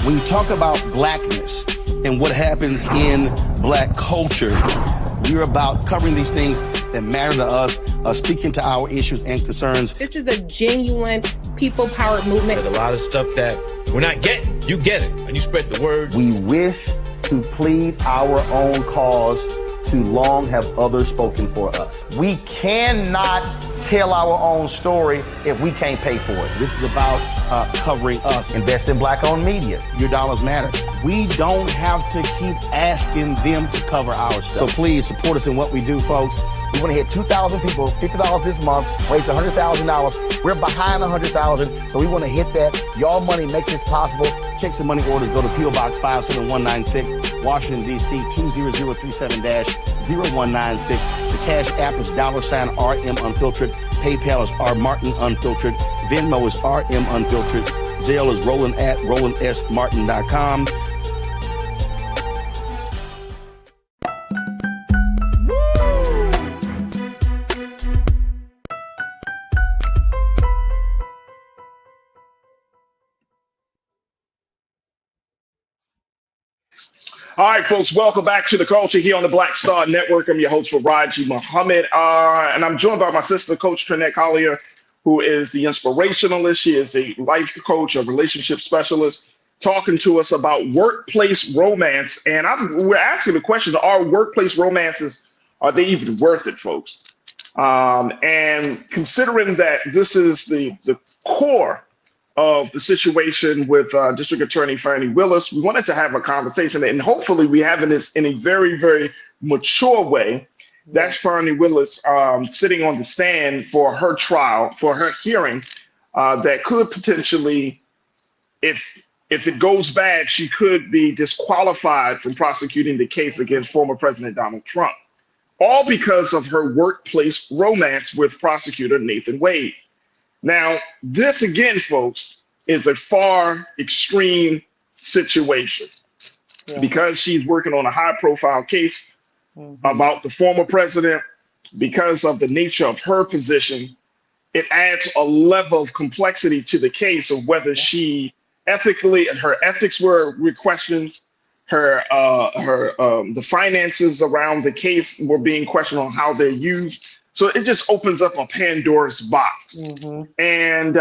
Speaker 4: When you talk about blackness and what happens in Black culture, we're about covering these things that matter to us, speaking to our issues and concerns.
Speaker 14: This is a genuine people-powered movement.
Speaker 12: There's a lot of stuff that we're not getting. You get it, and you spread the word.
Speaker 4: We wish to plead our own cause. Too long have others spoken for us. We cannot tell our own story if we can't pay for it. This is about covering us. Invest in Black-owned media. Your dollars matter. We don't have to keep asking them to cover our stuff. So please support us in what we do, folks. We want to hit 2,000 people, $50 this month, raise $100,000. We're behind 100,000, so we want to hit that. Y'all money makes this possible. Check some money orders. Go to P.O. Box 57196, Washington, D.C. 20037-0196. The Cash App is $RM Unfiltered. PayPal is R Martin Unfiltered. Venmo is RM Unfiltered. Zelle is Roland at RolandSMartin.com.
Speaker 1: All right, folks, welcome back to The Culture here on the Black Star Network. I'm your host, Farajii Muhammad, and I'm joined by my sister, Coach Trinette Collier, who is the inspirationalist. She is a life coach, a relationship specialist, talking to us about workplace romance. And we're asking the question, are workplace romances, are they even worth it, folks? And considering that this is the core of the situation with District Attorney Fani Willis, we wanted to have a conversation, and hopefully we have this in a very, very mature way. That's Fani Willis sitting on the stand for her trial, for her hearing that could potentially, if it goes bad, she could be disqualified from prosecuting the case against former President Donald Trump, all because of her workplace romance with prosecutor Nathan Wade. Now, this again, folks, is a far extreme situation because she's working on a high profile case about the former president. Because of the nature of her position, it adds a level of complexity to the case of whether she ethically, and her ethics were questioned, the finances around the case were being questioned on how they're used. So it just opens up a Pandora's box. And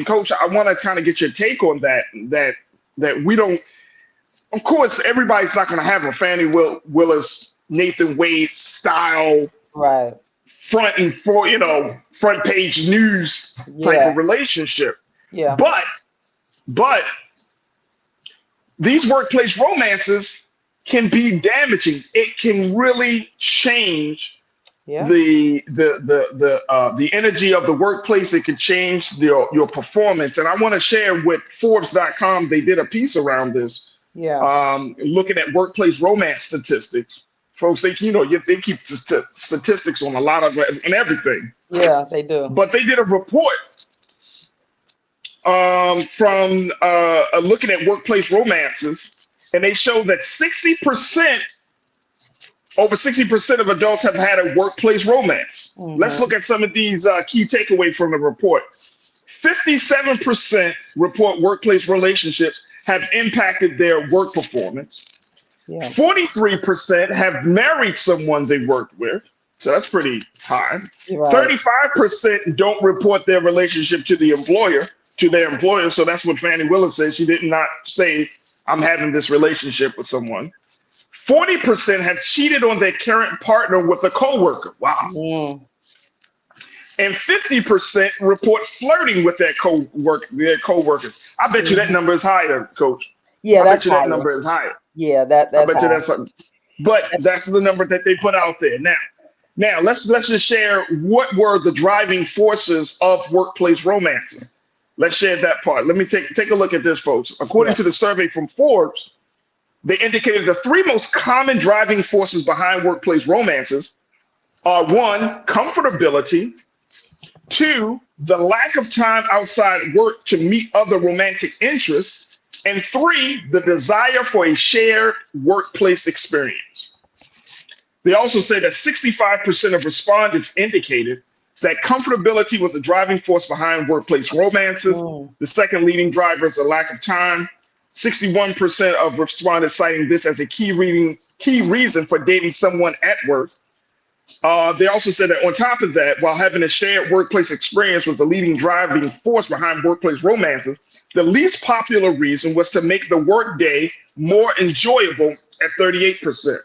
Speaker 1: Coach, I want to kind of get your take on that we don't, of course, everybody's not going to have a Fannie Willis, Nathan Wade style,
Speaker 16: right,
Speaker 1: front page news type of relationship.
Speaker 16: Yeah.
Speaker 1: But these workplace romances can be damaging. It can really change the energy of the workplace. It can change your performance. And I want to share with Forbes.com. They did a piece around this. Looking at workplace romance statistics. Folks, they keep statistics on a lot of and everything.
Speaker 16: Yeah, they do.
Speaker 1: But they did a report from looking at workplace romances, and they show that over 60% of adults have had a workplace romance. Let's look at some of these key takeaways from the report. 57% report workplace relationships have impacted their work performance. 43% have married someone they worked with. So that's pretty high. 35% don't report their relationship to their employer. So that's what Fannie Willis says. She did not say, I'm having this relationship with someone. 40% have cheated on their current partner with a coworker. Wow. And 50% report flirting with their coworkers. I bet you that number is higher, Coach.
Speaker 16: Yeah,
Speaker 1: I bet you that number is higher.
Speaker 16: Yeah, that's
Speaker 1: I bet you that's something. But that's the number that they put out there. Now let's just share what were the driving forces of workplace romances. Let's share that part. Let me take a look at this, folks. According to the survey from Forbes, they indicated the three most common driving forces behind workplace romances are: 1, comfortability; 2, the lack of time outside work to meet other romantic interests; and 3, the desire for a shared workplace experience. They also say that 65% of respondents indicated that comfortability was the driving force behind workplace romances. The second leading driver is a lack of time. 61% of respondents citing this as a key reason for dating someone at work. They also said that on top of that, while having a shared workplace experience was the leading driving force behind workplace romances, the least popular reason was to make the workday more enjoyable at 38%.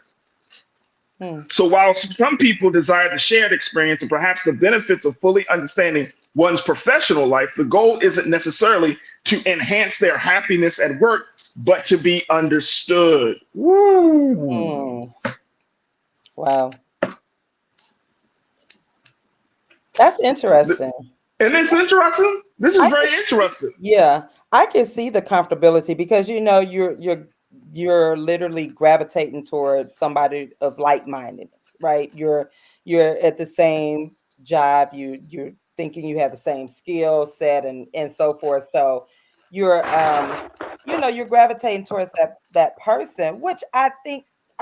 Speaker 1: So while some people desire the shared experience and perhaps the benefits of fully understanding one's professional life, the goal isn't necessarily to enhance their happiness at work, but to be understood. Woo.
Speaker 16: Wow. That's interesting.
Speaker 1: And it's interesting. This is very interesting.
Speaker 16: Yeah, I can see the comfortability because you're literally gravitating towards somebody of like-mindedness, right? You're at the same job. You're thinking you have the same skill set and so forth. So you're you're gravitating towards that person, which I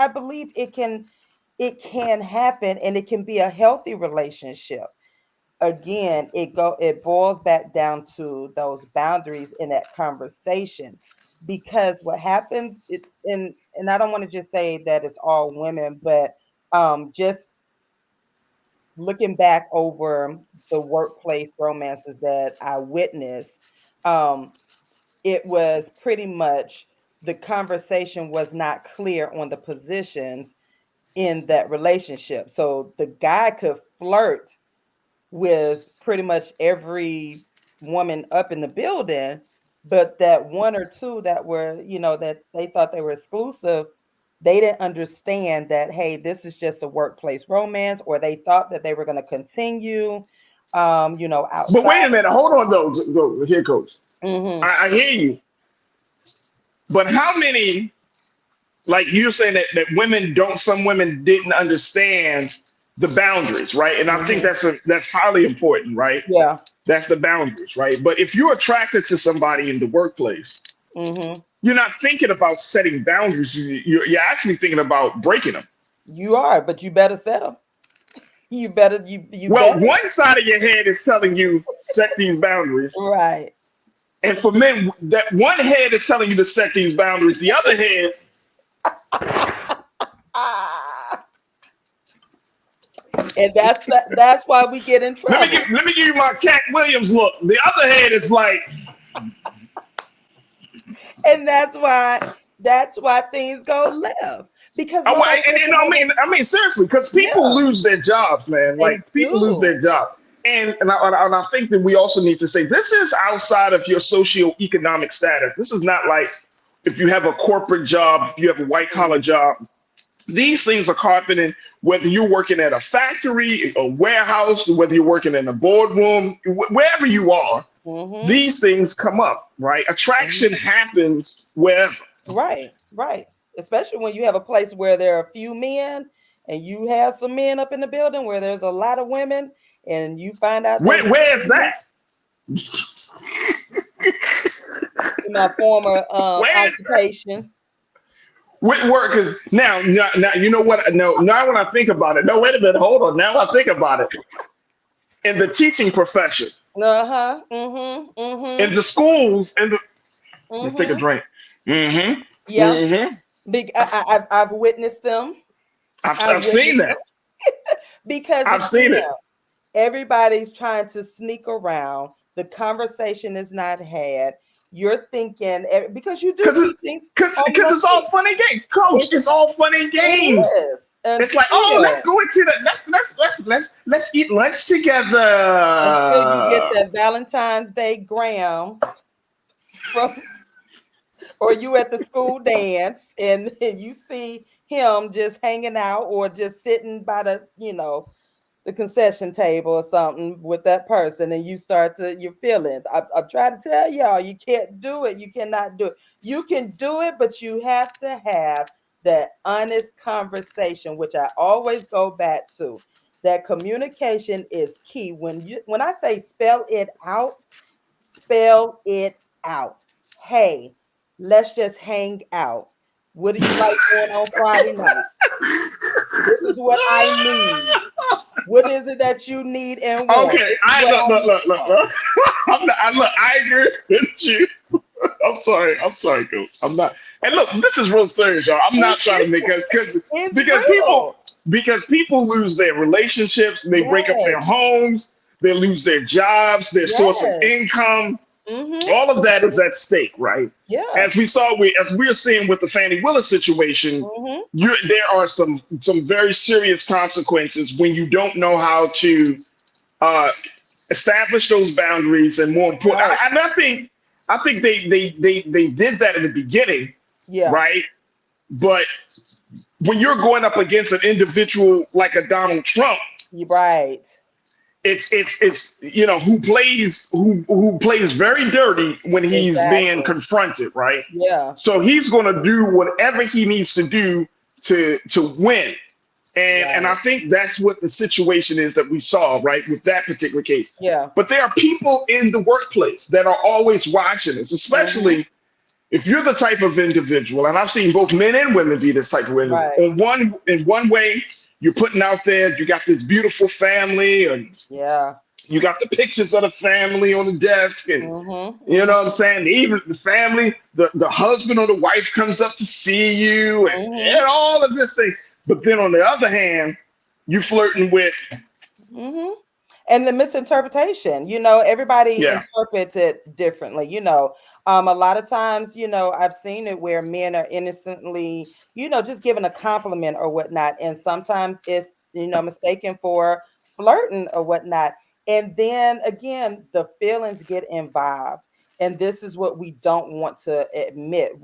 Speaker 16: believe it can happen, and it can be a healthy relationship. Again, it boils back down to those boundaries in that conversation, because what happens and I don't want to just say that it's all women, but just looking back over the workplace romances that I witnessed, it was pretty much the conversation was not clear on the positions in that relationship. So the guy could flirt with pretty much every woman up in the building, but that one or two that were, that they thought they were exclusive, they didn't understand that, hey, this is just a workplace romance, or they thought that they were going to continue. outside.
Speaker 1: But wait a minute, hold on though. Go here, Coach. I hear you, but how many? Like you're saying that women don't. Some women didn't understand the boundaries, right? And I think that's highly important, right?
Speaker 16: Yeah.
Speaker 1: That's the boundaries, right? But if you're attracted to somebody in the workplace, you're not thinking about setting boundaries. You're actually thinking about breaking them.
Speaker 16: You are, but you better set them. You better
Speaker 1: Well,
Speaker 16: better.
Speaker 1: one side of your head is telling you set these boundaries,
Speaker 16: right?
Speaker 1: And for men, that one head is telling you to set these boundaries. The other head.
Speaker 16: And that's why we get in trouble.
Speaker 1: Let me give you my Cat Williams look. The other head is like.
Speaker 16: And that's why things go left. Because
Speaker 1: I mean seriously, because people lose their jobs, man. Like people lose their jobs. And I think that we also need to say this is outside of your socioeconomic status. This is not like if you have a corporate job, if you have a white collar job. These things are carpeted, whether you're working at a factory, a warehouse, whether you're working in a boardroom, wherever you are, these things come up, right? Attraction happens wherever.
Speaker 16: Right. Especially when you have a place where there are a few men and you have some men up in the building where there's a lot of women and you find out.
Speaker 1: Where's that?
Speaker 16: In my former occupation.
Speaker 1: With workers now, you know what? No, now when I think about it, no, wait a minute, hold on. Now I think about it. In the teaching profession, in the schools, let's take a drink.
Speaker 16: Big. I've witnessed them.
Speaker 1: I've seen that.
Speaker 16: Because
Speaker 1: I've seen it.
Speaker 16: Everybody's trying to sneak around. The conversation is not had. You're thinking because you do things
Speaker 1: because it's all fun and games, Coach. It's all fun and games. It's like, oh, let's go into the let's eat lunch together
Speaker 16: until you get that Valentine's Day gram or you at the school dance and you see him just hanging out or just sitting by the concession table or something with that person, and you start to your feelings. I've tried to tell y'all you can't do it. You cannot do it. You can do it, but you have to have that honest conversation, which I always go back to. That communication is key. When I say spell it out. Hey, let's just hang out. What do you like doing on Friday night? This is what I need. What is it that you need and want?
Speaker 1: Okay, look. I agree with you. I'm sorry, Coach. I'm not. And look, this is real serious, y'all. I'm not trying to make it because people lose their relationships, they break up their homes, they lose their jobs, their source of income. All of that is at stake, right?
Speaker 16: Yeah.
Speaker 1: As we're seeing with the Fannie Willis situation, there are some very serious consequences when you don't know how to establish those boundaries, and more important, and I think they did that in the beginning, right? But when you're going up against an individual like a Donald Trump,
Speaker 16: right?
Speaker 1: It's who plays very dirty when he's being confronted, right?
Speaker 16: Yeah.
Speaker 1: So he's going to do whatever he needs to do to win, and I think that's what the situation is that we saw, right, with that particular case.
Speaker 16: Yeah.
Speaker 1: But there are people in the workplace that are always watching us, especially if you're the type of individual, and I've seen both men and women be this type of individual.
Speaker 16: Right.
Speaker 1: In one way, you're putting out there, you got this beautiful family, and you got the pictures of the family on the desk, and you know what I'm saying? Even the family, the husband or the wife comes up to see you, and all of this thing. But then on the other hand, you flirting with.
Speaker 16: And the misinterpretation, everybody interprets it differently. A lot of times, I've seen it where men are innocently, just giving a compliment or whatnot. And sometimes it's, mistaken for flirting or whatnot. And then again, the feelings get involved. And this is what we don't want to admit.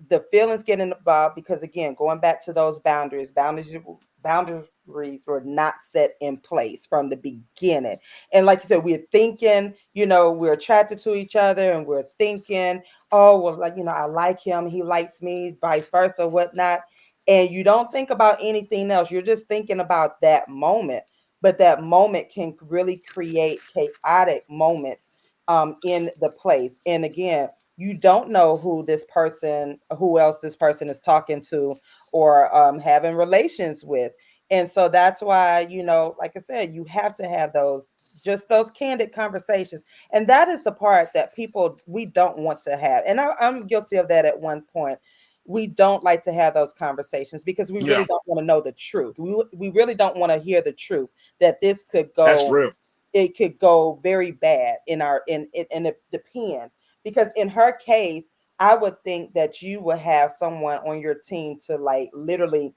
Speaker 16: the feelings getting involved because, again, going back to those boundaries were not set in place from the beginning. And like you said, we're thinking, we're attracted to each other, and we're thinking, oh, well, like, I like him, he likes me, vice versa, whatnot. And you don't think about anything else. You're just thinking about that moment. But that moment can really create chaotic moments in the place. And again, you don't know who else this person is talking to or having relations with. And so that's why, like I said, you have to have those candid conversations. And that is the part that we don't want to have. And I'm guilty of that at one point. We don't like to have those conversations because we really don't want to know the truth. We really don't want to hear the truth that this could go.
Speaker 1: That's real.
Speaker 16: It could go very bad and it depends. Because in her case, I would think that you would have someone on your team to like literally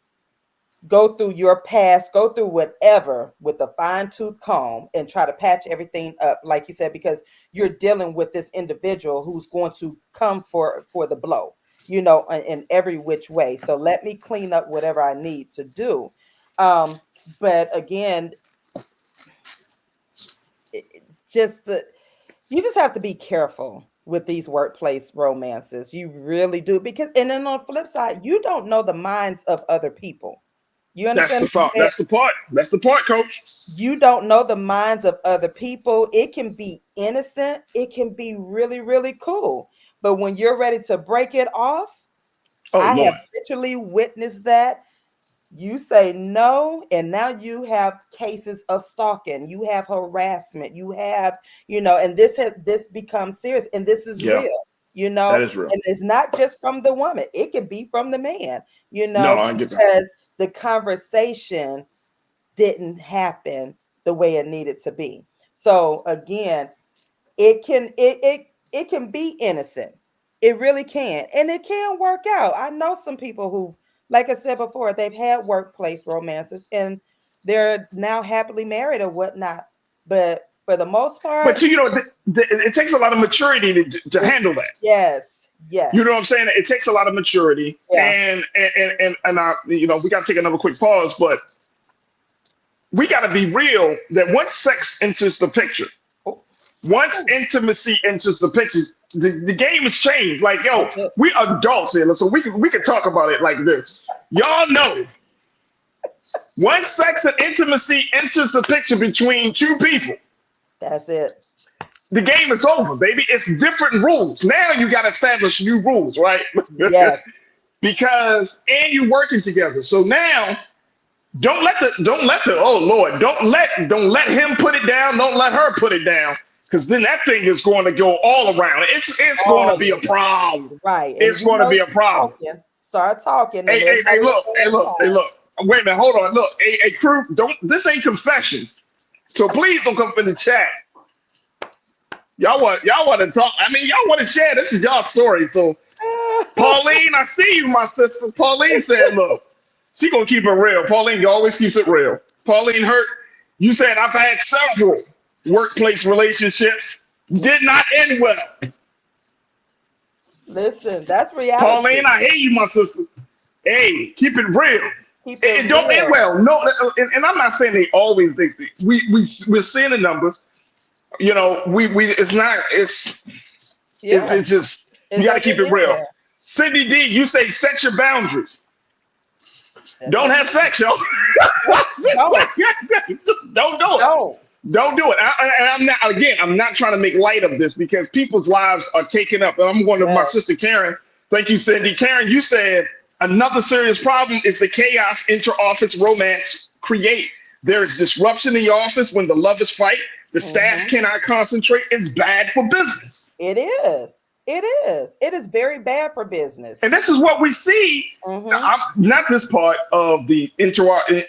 Speaker 16: go through your past, go through whatever with a fine-tooth comb and try to patch everything up, like you said, because you're dealing with this individual who's going to come for the blow, in every which way. So let me clean up whatever I need to do. But again, you just have to be careful with these workplace romances. You really do. And then on the flip side, you don't know the minds of other people. You understand?
Speaker 1: That's the part, Coach.
Speaker 16: You don't know the minds of other people. It can be innocent. It can be really, really cool. But when you're ready to break it off, I have literally witnessed that. You say no, and now you have cases of stalking. You have harassment. You have, and this becomes serious, and this is real.
Speaker 1: That is real.
Speaker 16: And it's not just from the woman; it can be from the man.
Speaker 1: No, I get that.
Speaker 16: Because the conversation didn't happen the way it needed to be. So again, it can be innocent. It really can, and it can work out. I know some people who, like I said before, they've had workplace romances and they're now happily married or whatnot. But for the most part,
Speaker 1: it takes a lot of maturity to handle that.
Speaker 16: Yes.
Speaker 1: You know what I'm saying? It takes a lot of maturity, and we got to take another quick pause, but we got to be real that once sex enters the picture, once intimacy enters the picture, the game has changed. Like, we adults here, so we can talk about it like this. Y'all know, once sex and intimacy enters the picture between two people,
Speaker 16: that's it.
Speaker 1: The game is over, baby. It's different rules. Now you got to establish new rules, right?
Speaker 16: Yes.
Speaker 1: Because you're working together. So now don't let oh Lord, don't let him put it down. Don't let her put it down. Because then that thing is going to go all around. It's going to be a problem.
Speaker 16: Right.
Speaker 1: It's going to be a problem.
Speaker 16: Start talking.
Speaker 1: Hey, look. Wait a minute. Hold on. Look, hey, crew, this ain't confessions. So please don't come in the chat. Y'all want to talk. I mean, y'all want to share. This is y'all story. So, Pauline, I see you, my sister. Pauline said, look, she going to keep it real. Pauline always keeps it real. Pauline Hurt, you said, I've had several workplace relationships. Did not end well.
Speaker 16: Listen, that's reality.
Speaker 1: Pauline, I hate you, my sister. Hey, keep it real. It don't end well. No, and I'm not saying they always. We're seeing the numbers. It's just, you got to keep it real. Cindy D, you say set your boundaries. Don't have sex, yo. Don't do it. Don't do it. I'm not trying to make light of this because people's lives are taken up. And I'm going to my sister Karen. Thank you, Cindy. Karen, you said another serious problem is the chaos inter-office romance create. There is disruption in your office when the lovers fight. The staff cannot concentrate. It's bad for business.
Speaker 16: It is. It is very bad for business.
Speaker 1: And this is what we see. Not this part of the inter-office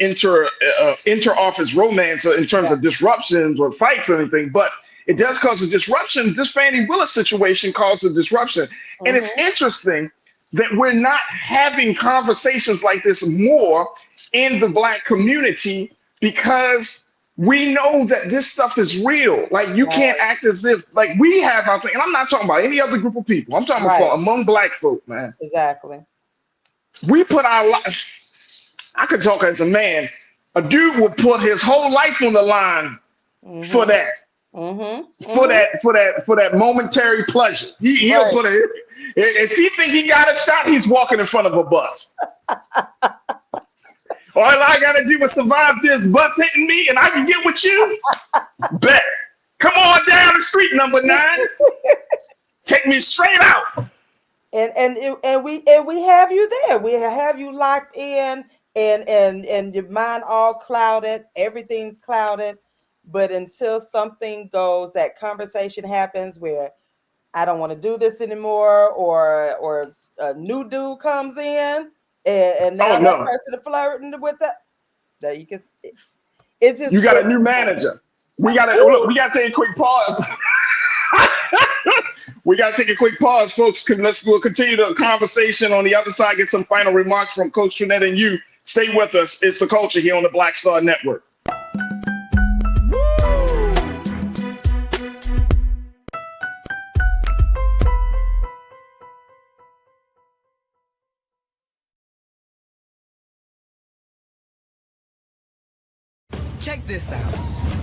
Speaker 1: romance in terms of disruptions or fights or anything, but it does cause a disruption. This Fannie Willis situation caused a disruption. And it's interesting that we're not having conversations like this more in the Black community because we know that this stuff is real. Like you can't act as if like we have our thing. And I'm not talking about any other group of people. I'm talking about among black folk, man.
Speaker 16: Exactly.
Speaker 1: We put our life. I could talk as a man. A dude will put his whole life on the line for that. For that momentary pleasure. He'll put it. If he think he got a shot, he's walking in front of a bus. All I gotta do is survive this bus hitting me, and I can get with you. Bet. Come on down the street, number 9. Take me straight out.
Speaker 16: And we have you there. We have you locked in, and your mind all clouded. Everything's clouded. But until something goes, that conversation happens where I don't want to do this anymore, or a new dude comes in, and now that person is flirting with that you can. It's just
Speaker 1: you got a new manager. We gotta take a quick pause. We gotta take a quick pause, folks. We'll continue the conversation on the other side. Get some final remarks from Coach Trinette and you. Stay with us. It's The Culture here on the Black Star Network.
Speaker 7: Check this out.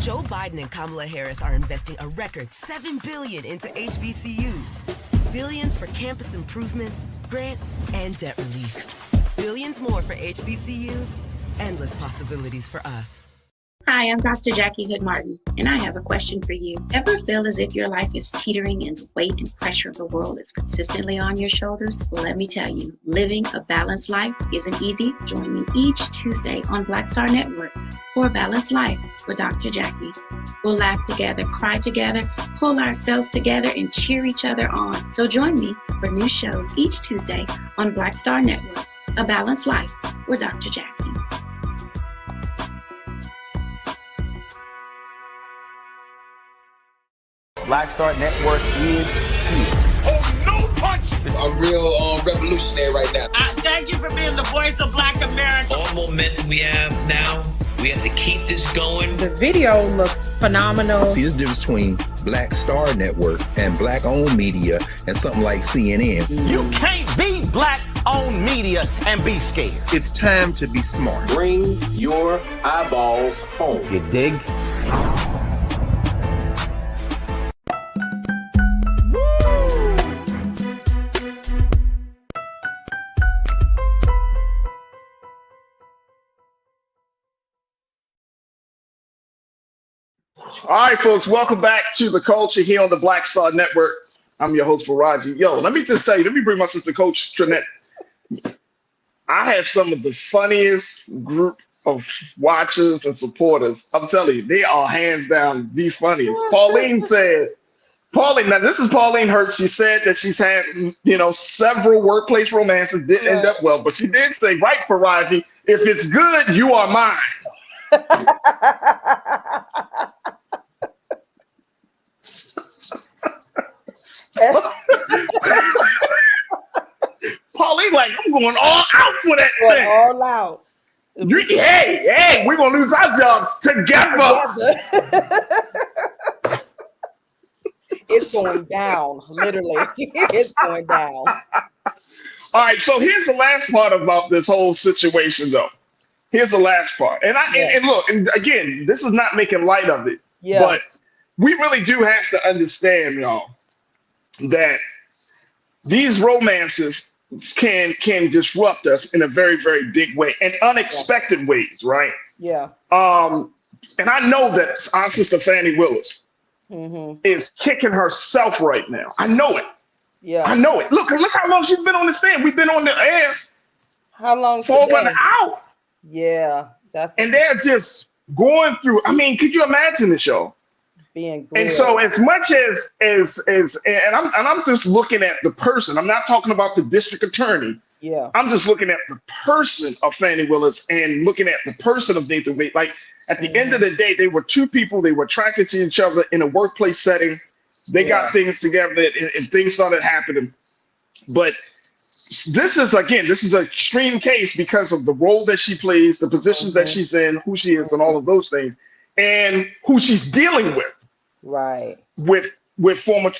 Speaker 7: Joe Biden and Kamala Harris are investing a record $7 billion into HBCUs. Billions for campus improvements, grants, and debt relief. Billions more for HBCUs. Endless possibilities for us.
Speaker 18: Hi, I'm Dr. Jackie Hood Martin, and I have a question for you. Ever feel as if your life is teetering and the weight and pressure of the world is consistently on your shoulders? Well, let me tell you, living a balanced life isn't easy. Join me each Tuesday on Black Star Network for A Balanced Life with Dr. Jackie. We'll laugh together, cry together, pull ourselves together, and cheer each other on. So join me for new shows each Tuesday on Black Star Network, A Balanced Life with Dr. Jackie.
Speaker 4: Black Star Network is here.
Speaker 9: Oh, no punch!
Speaker 8: I'm real revolutionary right now.
Speaker 9: Thank you for being the voice of Black America.
Speaker 5: All momentum we have now, we have to keep this going.
Speaker 14: The video looks phenomenal.
Speaker 10: See, this difference between Black Star Network and black-owned media and something like CNN.
Speaker 4: You can't be black-owned media and be scared.
Speaker 11: It's time to be smart. Bring your eyeballs home.
Speaker 4: You dig?
Speaker 1: All right, folks, welcome back to The Culture here on the Black Star Network. I'm your host, Farajii. Yo, let me just say, let me bring my sister, Coach Trinette. I have some of the funniest group of watchers and supporters. I'm telling you, they are hands down the funniest. Pauline, now this is Pauline Hurt. She said that she's had, several workplace romances, didn't end up well, but she did say, right, Farajii, if it's good, you are mine. Pauline, like, I'm going all out for that thing.
Speaker 16: All out.
Speaker 1: Hey, we're gonna lose our jobs together.
Speaker 16: It's going down, literally. It's going down.
Speaker 1: All right, so here's the last part about this whole situation, though. Here's the last part, and look, and again, this is not making light of it, but we really do have to understand, y'all, that these romances can disrupt us in a very, very big way and unexpected ways, right?
Speaker 16: Yeah.
Speaker 1: And I know that our sister Fannie Willis is kicking herself right now. I know it.
Speaker 16: Yeah.
Speaker 1: I know it. Look how long she's been on the stand. We've been on the air.
Speaker 16: How long?
Speaker 1: For over an hour.
Speaker 16: Yeah.
Speaker 1: And they're just going through. I mean, could you imagine the show?
Speaker 16: Being grilled.
Speaker 1: And so as much as I'm just looking at the person. I'm not talking about the district attorney.
Speaker 16: Yeah.
Speaker 1: I'm just looking at the person of Fannie Willis and looking at the person of Nathan Wade. Like at the end of the day, they were two people. They were attracted to each other in a workplace setting. They got things together and things started happening. But this is an extreme case because of the role that she plays, the positions that she's in, who she is, and all of those things. and who she's dealing with.
Speaker 16: Right.
Speaker 1: With former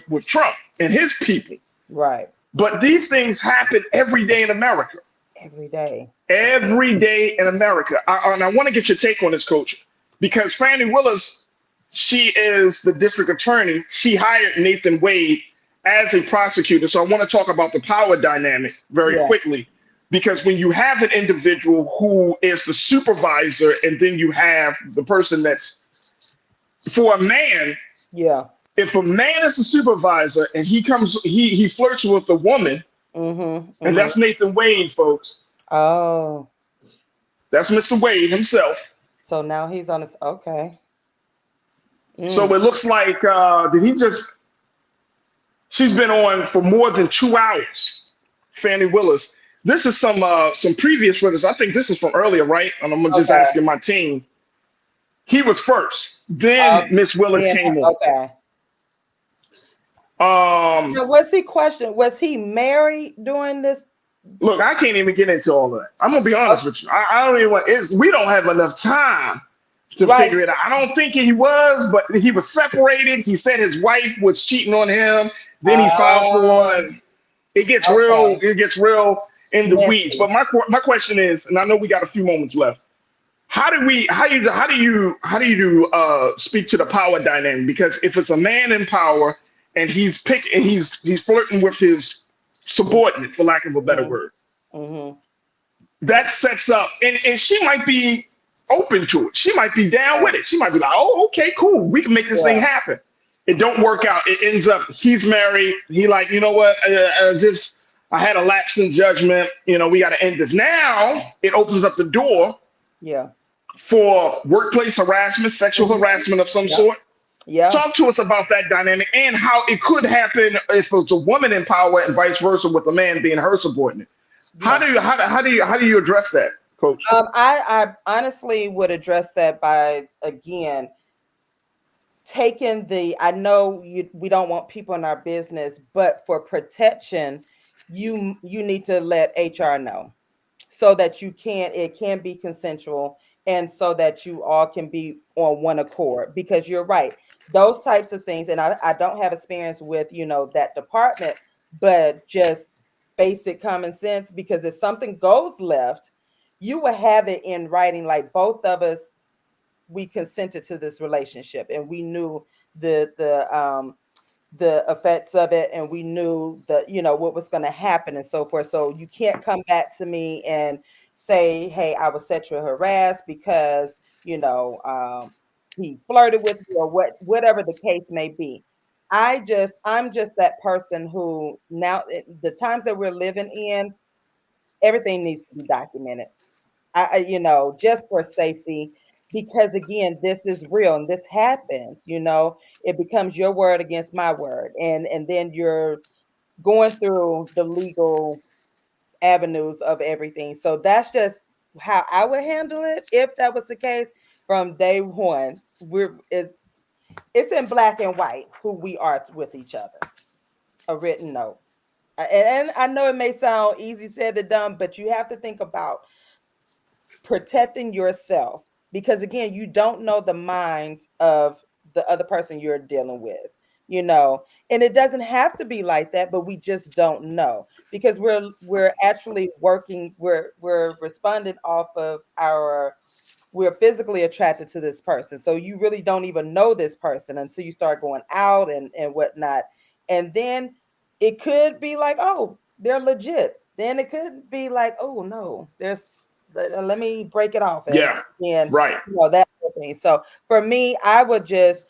Speaker 1: with Trump and his people.
Speaker 16: Right.
Speaker 1: But these things happen every day in America.
Speaker 16: Every day.
Speaker 1: Every day in America. And I want to get your take on this, Coach, because Fannie Willis, she is the district attorney. She hired Nathan Wade as a prosecutor. So I want to talk about the power dynamic very quickly, because when you have an individual who is the supervisor and then you have the person that's for a man.
Speaker 16: Yeah.
Speaker 1: If a man is a supervisor and he flirts with a woman, and that's Nathan Wade, folks.
Speaker 16: Oh.
Speaker 1: That's Mr. Wade himself.
Speaker 16: So now he's on his, okay.
Speaker 1: So it looks like, she's been on for more than 2 hours, Fannie Willis. This is some previous footage. I think this is from earlier, right? And I'm just asking my team. He was first. Then Miss Willis came on.
Speaker 16: Okay. Now, was he questioned? Was he married during this?
Speaker 1: Look, I can't even get into all of that. I'm gonna be honest with you. I don't even want. We don't have enough time to figure it out. I don't think he was, but he was separated. He said his wife was cheating on him. Then he filed for one. It gets real. It gets real in the weeds. But my question is, and I know we got a few moments left. How do you speak to the power dynamic? Because if it's a man in power and he's flirting with his subordinate, for lack of a better word, that sets up, and she might be open to it. She might be down with it. She might be like, oh, okay, cool. We can make this thing happen. It don't work out. It ends up, he's married. He like, you know what? I had a lapse in judgment. You know, we got to end this. Now it opens up the door.
Speaker 16: Yeah.
Speaker 1: For workplace harassment, sexual harassment of some sort.
Speaker 16: Yeah.
Speaker 1: Talk to us about that dynamic and how it could happen if it's a woman in power and vice versa with a man being her subordinate. How do you address that, Coach?
Speaker 16: I honestly would address that by, again, taking I know we don't want people in our business, but for protection, you need to let HR know so that it can be consensual. And so that you all can be on one accord, because you're right. Those types of things, and I don't have experience with, that department, but just basic common sense, because if something goes left, you will have it in writing, like both of us, we consented to this relationship and we knew the effects of it, and we knew what was going to happen and so forth. So you can't come back to me and say, hey, I was sexually harassed because, he flirted with you or whatever the case may be. I'm just that person who now, the times that we're living in, everything needs to be documented. Just for safety, because again, this is real and this happens, it becomes your word against my word. And then you're going through the legal avenues of everything. So that's just how I would handle it if that was the case from day one. It's in black and white who we are with each other, a written note. And I know it may sound easy said than done, but you have to think about protecting yourself, because again, you don't know the minds of the other person you're dealing with. And it doesn't have to be like that, but we just don't know, because we're actually working, we're responding off of we're physically attracted to this person. So you really don't even know this person until you start going out and whatnot. And then it could be like, oh, they're legit. Then it could be like, oh no, let me break it off. And
Speaker 1: right.
Speaker 16: That thing. So for me, I would just,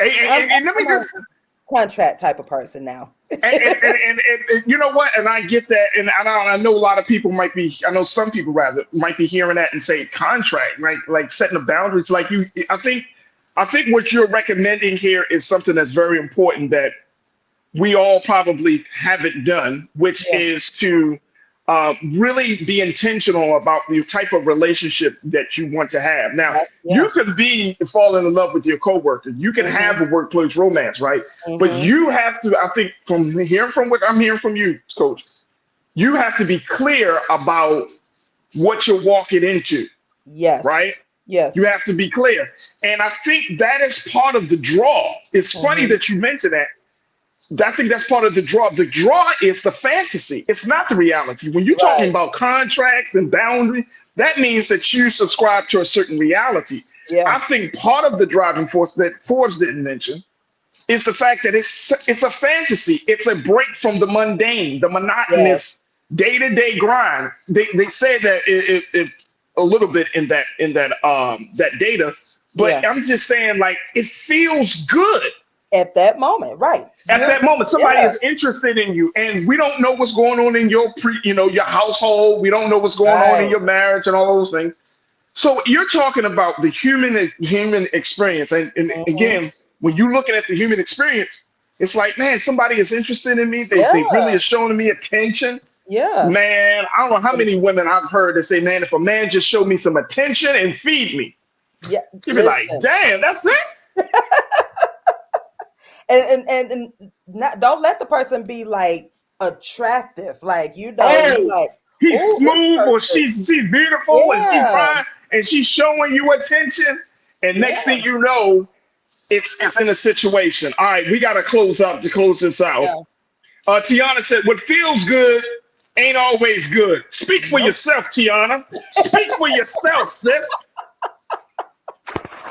Speaker 1: and let me just
Speaker 16: contract type of person now.
Speaker 1: and you know what? And I get that. And I know a lot of people I know some people rather might be hearing that and say contract, right? Like setting the boundaries. Like I think what you're recommending here is something that's very important that we all probably haven't done, which is to really be intentional about the type of relationship that you want to have. Now, you could fall in love with your coworker. You can have a workplace romance, right? But you have to, I think, from what I'm hearing from you, Coach, you have to be clear about what you're walking into.
Speaker 16: Yes.
Speaker 1: right?
Speaker 16: Yes.
Speaker 1: You have to be clear. And I think that is part of the draw. It's funny that you mentioned that. I think that's part of the draw. The draw is the fantasy. It's not the reality. When you're talking about contracts and boundaries, that means that you subscribe to a certain reality.
Speaker 16: Yeah.
Speaker 1: I think part of the driving force that Forbes didn't mention is the fact that it's a fantasy. It's a break from the mundane, the monotonous day-to-day grind. They say that it a little bit in that data, but I'm just saying, like, it feels good.
Speaker 16: At that moment, right.
Speaker 1: At that moment, somebody is interested in you, and we don't know what's going on in your your household. We don't know what's going on in your marriage and all those things. So you're talking about the human experience, and again, when you're looking at the human experience, it's like, man, somebody is interested in me. They really are showing me attention.
Speaker 16: Yeah,
Speaker 1: man, I don't know how many women I've heard that say, man, if a man just showed me some attention and feed me, you'd be like, damn, that's it.
Speaker 16: and not, don't let the person be like attractive, like like
Speaker 1: he's smooth or she's beautiful and she's fine and she's showing you attention, and next thing you know, it's in a situation. All right, we got to close this out. Tiana said, what feels good ain't always good. Speak for yourself, Tiana. Speak for yourself, sis.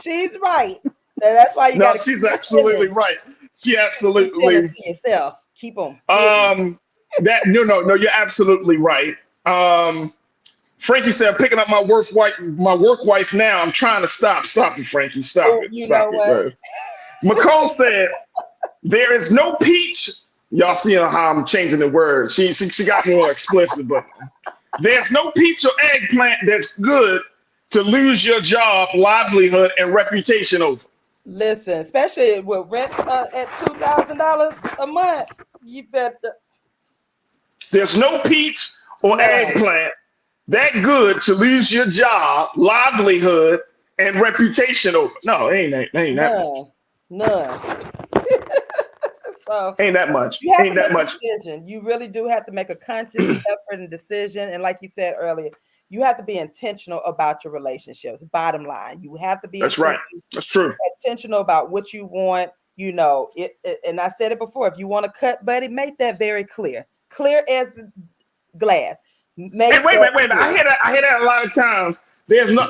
Speaker 16: She's right. That's why you got to.
Speaker 1: She's absolutely right. She absolutely.
Speaker 16: Yourself. Keep them.
Speaker 1: No, you're absolutely right. Frankie said, I'm picking up my work wife now. I'm trying to stop. Stop it, Frankie. Stop it. Stop it. McCall said, there is no peach. Y'all see how I'm changing the words. She got more explicit, but there's no peach or eggplant that's good to lose your job, livelihood, and reputation over.
Speaker 16: Listen, especially with rent at $2,000 a month, you better.
Speaker 1: There's no peach or eggplant that good to lose your job, livelihood, and reputation over. No, ain't that.
Speaker 16: None. So
Speaker 1: ain't that much.
Speaker 16: You have
Speaker 1: ain't
Speaker 16: to
Speaker 1: that
Speaker 16: make
Speaker 1: much.
Speaker 16: A decision. You really do have to make a conscious effort and decision. And like you said earlier, you have to be intentional about your relationships. Bottom line, you have to be.
Speaker 1: That's right. That's true.
Speaker 16: Intentional about what you want. You know it. And I said it before. If you want to cut, buddy, make that very clear. Clear as glass.
Speaker 1: Wait. I hear that a lot of times. There's no.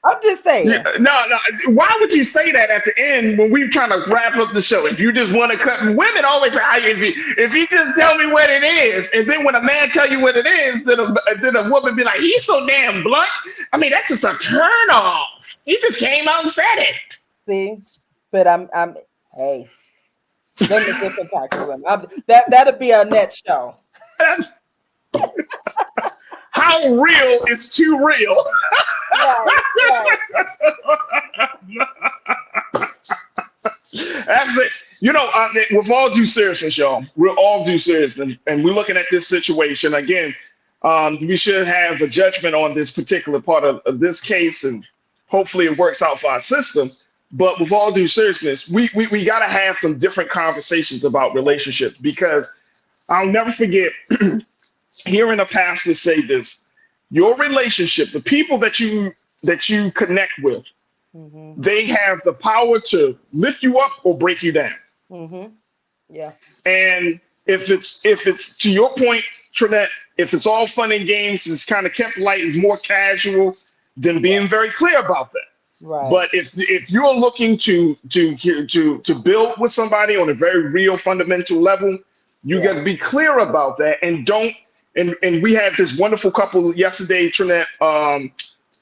Speaker 16: I'm just saying.
Speaker 1: No. Why would you say that at the end when we're trying to wrap up the show? If you just want to cut, women always say, if you just tell me what it is, and then when a man tell you what it is, then a woman be like, he's so damn blunt. I mean, that's just a turn off. He just came out and said it.
Speaker 16: See, but I'm hey. Let me different type of women. That'll be our next show.
Speaker 1: How real is too real?
Speaker 16: Right.
Speaker 1: That's it. You know, with all due seriousness, y'all, we're all due seriousness, and we're looking at this situation again. We should have a judgment on this particular part of this case, and hopefully it works out for our system. But with all due seriousness, we got to have some different conversations about relationships, because I'll never forget hearing a pastor say this: your relationship, the people that you connect with, they have the power to lift you up or break you down.
Speaker 16: Yeah.
Speaker 1: And if it's to your point, Trinette, if it's all fun and games, it's kind of kept light, it's more casual, then being very clear about that.
Speaker 16: Right.
Speaker 1: But if you're looking to build with somebody on a very real fundamental level, you got to be clear about that, and don't. And we had this wonderful couple yesterday, Trinette.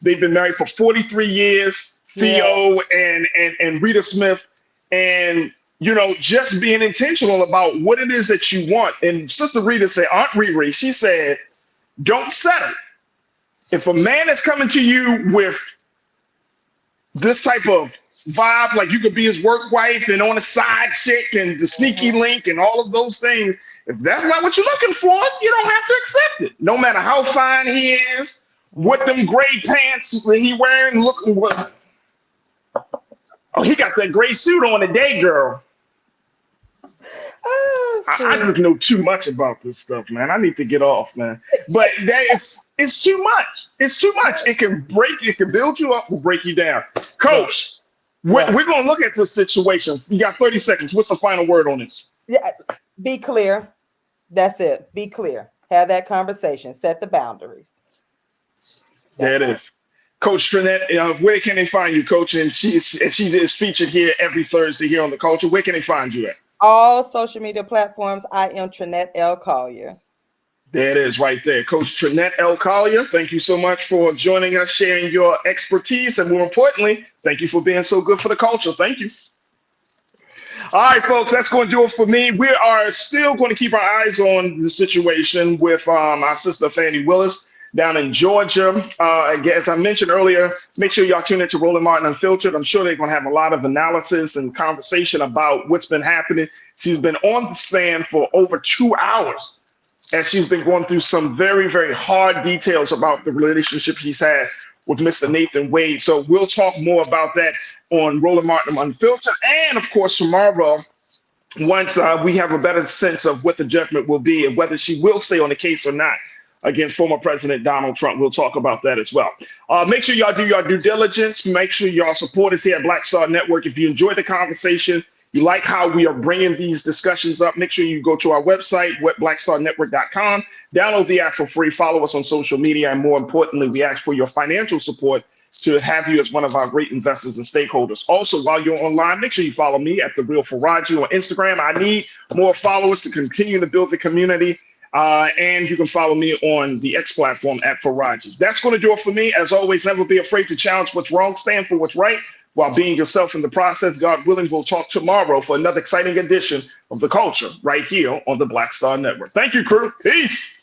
Speaker 1: They've been married for 43 years, Theo and Rita Smith, and you know, just being intentional about what it is that you want. And Sister Rita said, Aunt Riri, she said, don't settle. If a man is coming to you with this type of vibe, like you could be his work wife and on a side chick and the sneaky link and all of those things, if that's not what you're looking for, you don't have to accept it. No matter how fine he is, what them gray pants he wearing, looking what? Oh, he got that gray suit on today, girl. I just know too much about this stuff, man. I need to get off, man. But it's too much. It's too much. It can build you up or break you down. Coach, we're going to look at this situation. You got 30 seconds. What's the final word on this?
Speaker 16: Yeah, be clear. That's it. Be clear. Have that conversation. Set the boundaries.
Speaker 1: There it is. Coach Trinette, where can they find you, Coach? And she is featured here every Thursday here on The Culture. Where can they find you at?
Speaker 16: All social media platforms. I am Trinette L. Collier.
Speaker 1: There it is right there. Coach Trinette L. Collier, thank you so much for joining us, sharing your expertise, and more importantly, thank you for being so good for the culture. Thank you. All right, folks, that's going to do it for me. We are still going to keep our eyes on the situation with our sister Fannie Willis down in Georgia. As I mentioned earlier, make sure y'all tune into Roland Martin Unfiltered. I'm sure they're going to have a lot of analysis and conversation about what's been happening. She's been on the stand for over 2 hours, and she's been going through some very, very hard details about the relationship she's had with Mr. Nathan Wade. So we'll talk more about that on Roland Martin Unfiltered. And of course, tomorrow, once we have a better sense of what the judgment will be and whether she will stay on the case or not against former President Donald Trump, we'll talk about that as well. Make sure y'all do your due diligence. Make sure y'all support us here at Black Star Network. If you enjoy the conversation, you like how we are bringing these discussions up, make sure you go to our website, blackstarnetwork.com, download the app for free, follow us on social media, and more importantly, we ask for your financial support to have you as one of our great investors and stakeholders. Also, while you're online, make sure you follow me at The Real Farajii on Instagram. I need more followers to continue to build the community. And you can follow me on the X platform at Farajii. That's going to do it for me. As always, never be afraid to challenge what's wrong, stand for what's right, while being yourself in the process. God willing, we'll talk tomorrow for another exciting edition of The Culture right here on the Black Star Network. Thank you, crew. Peace.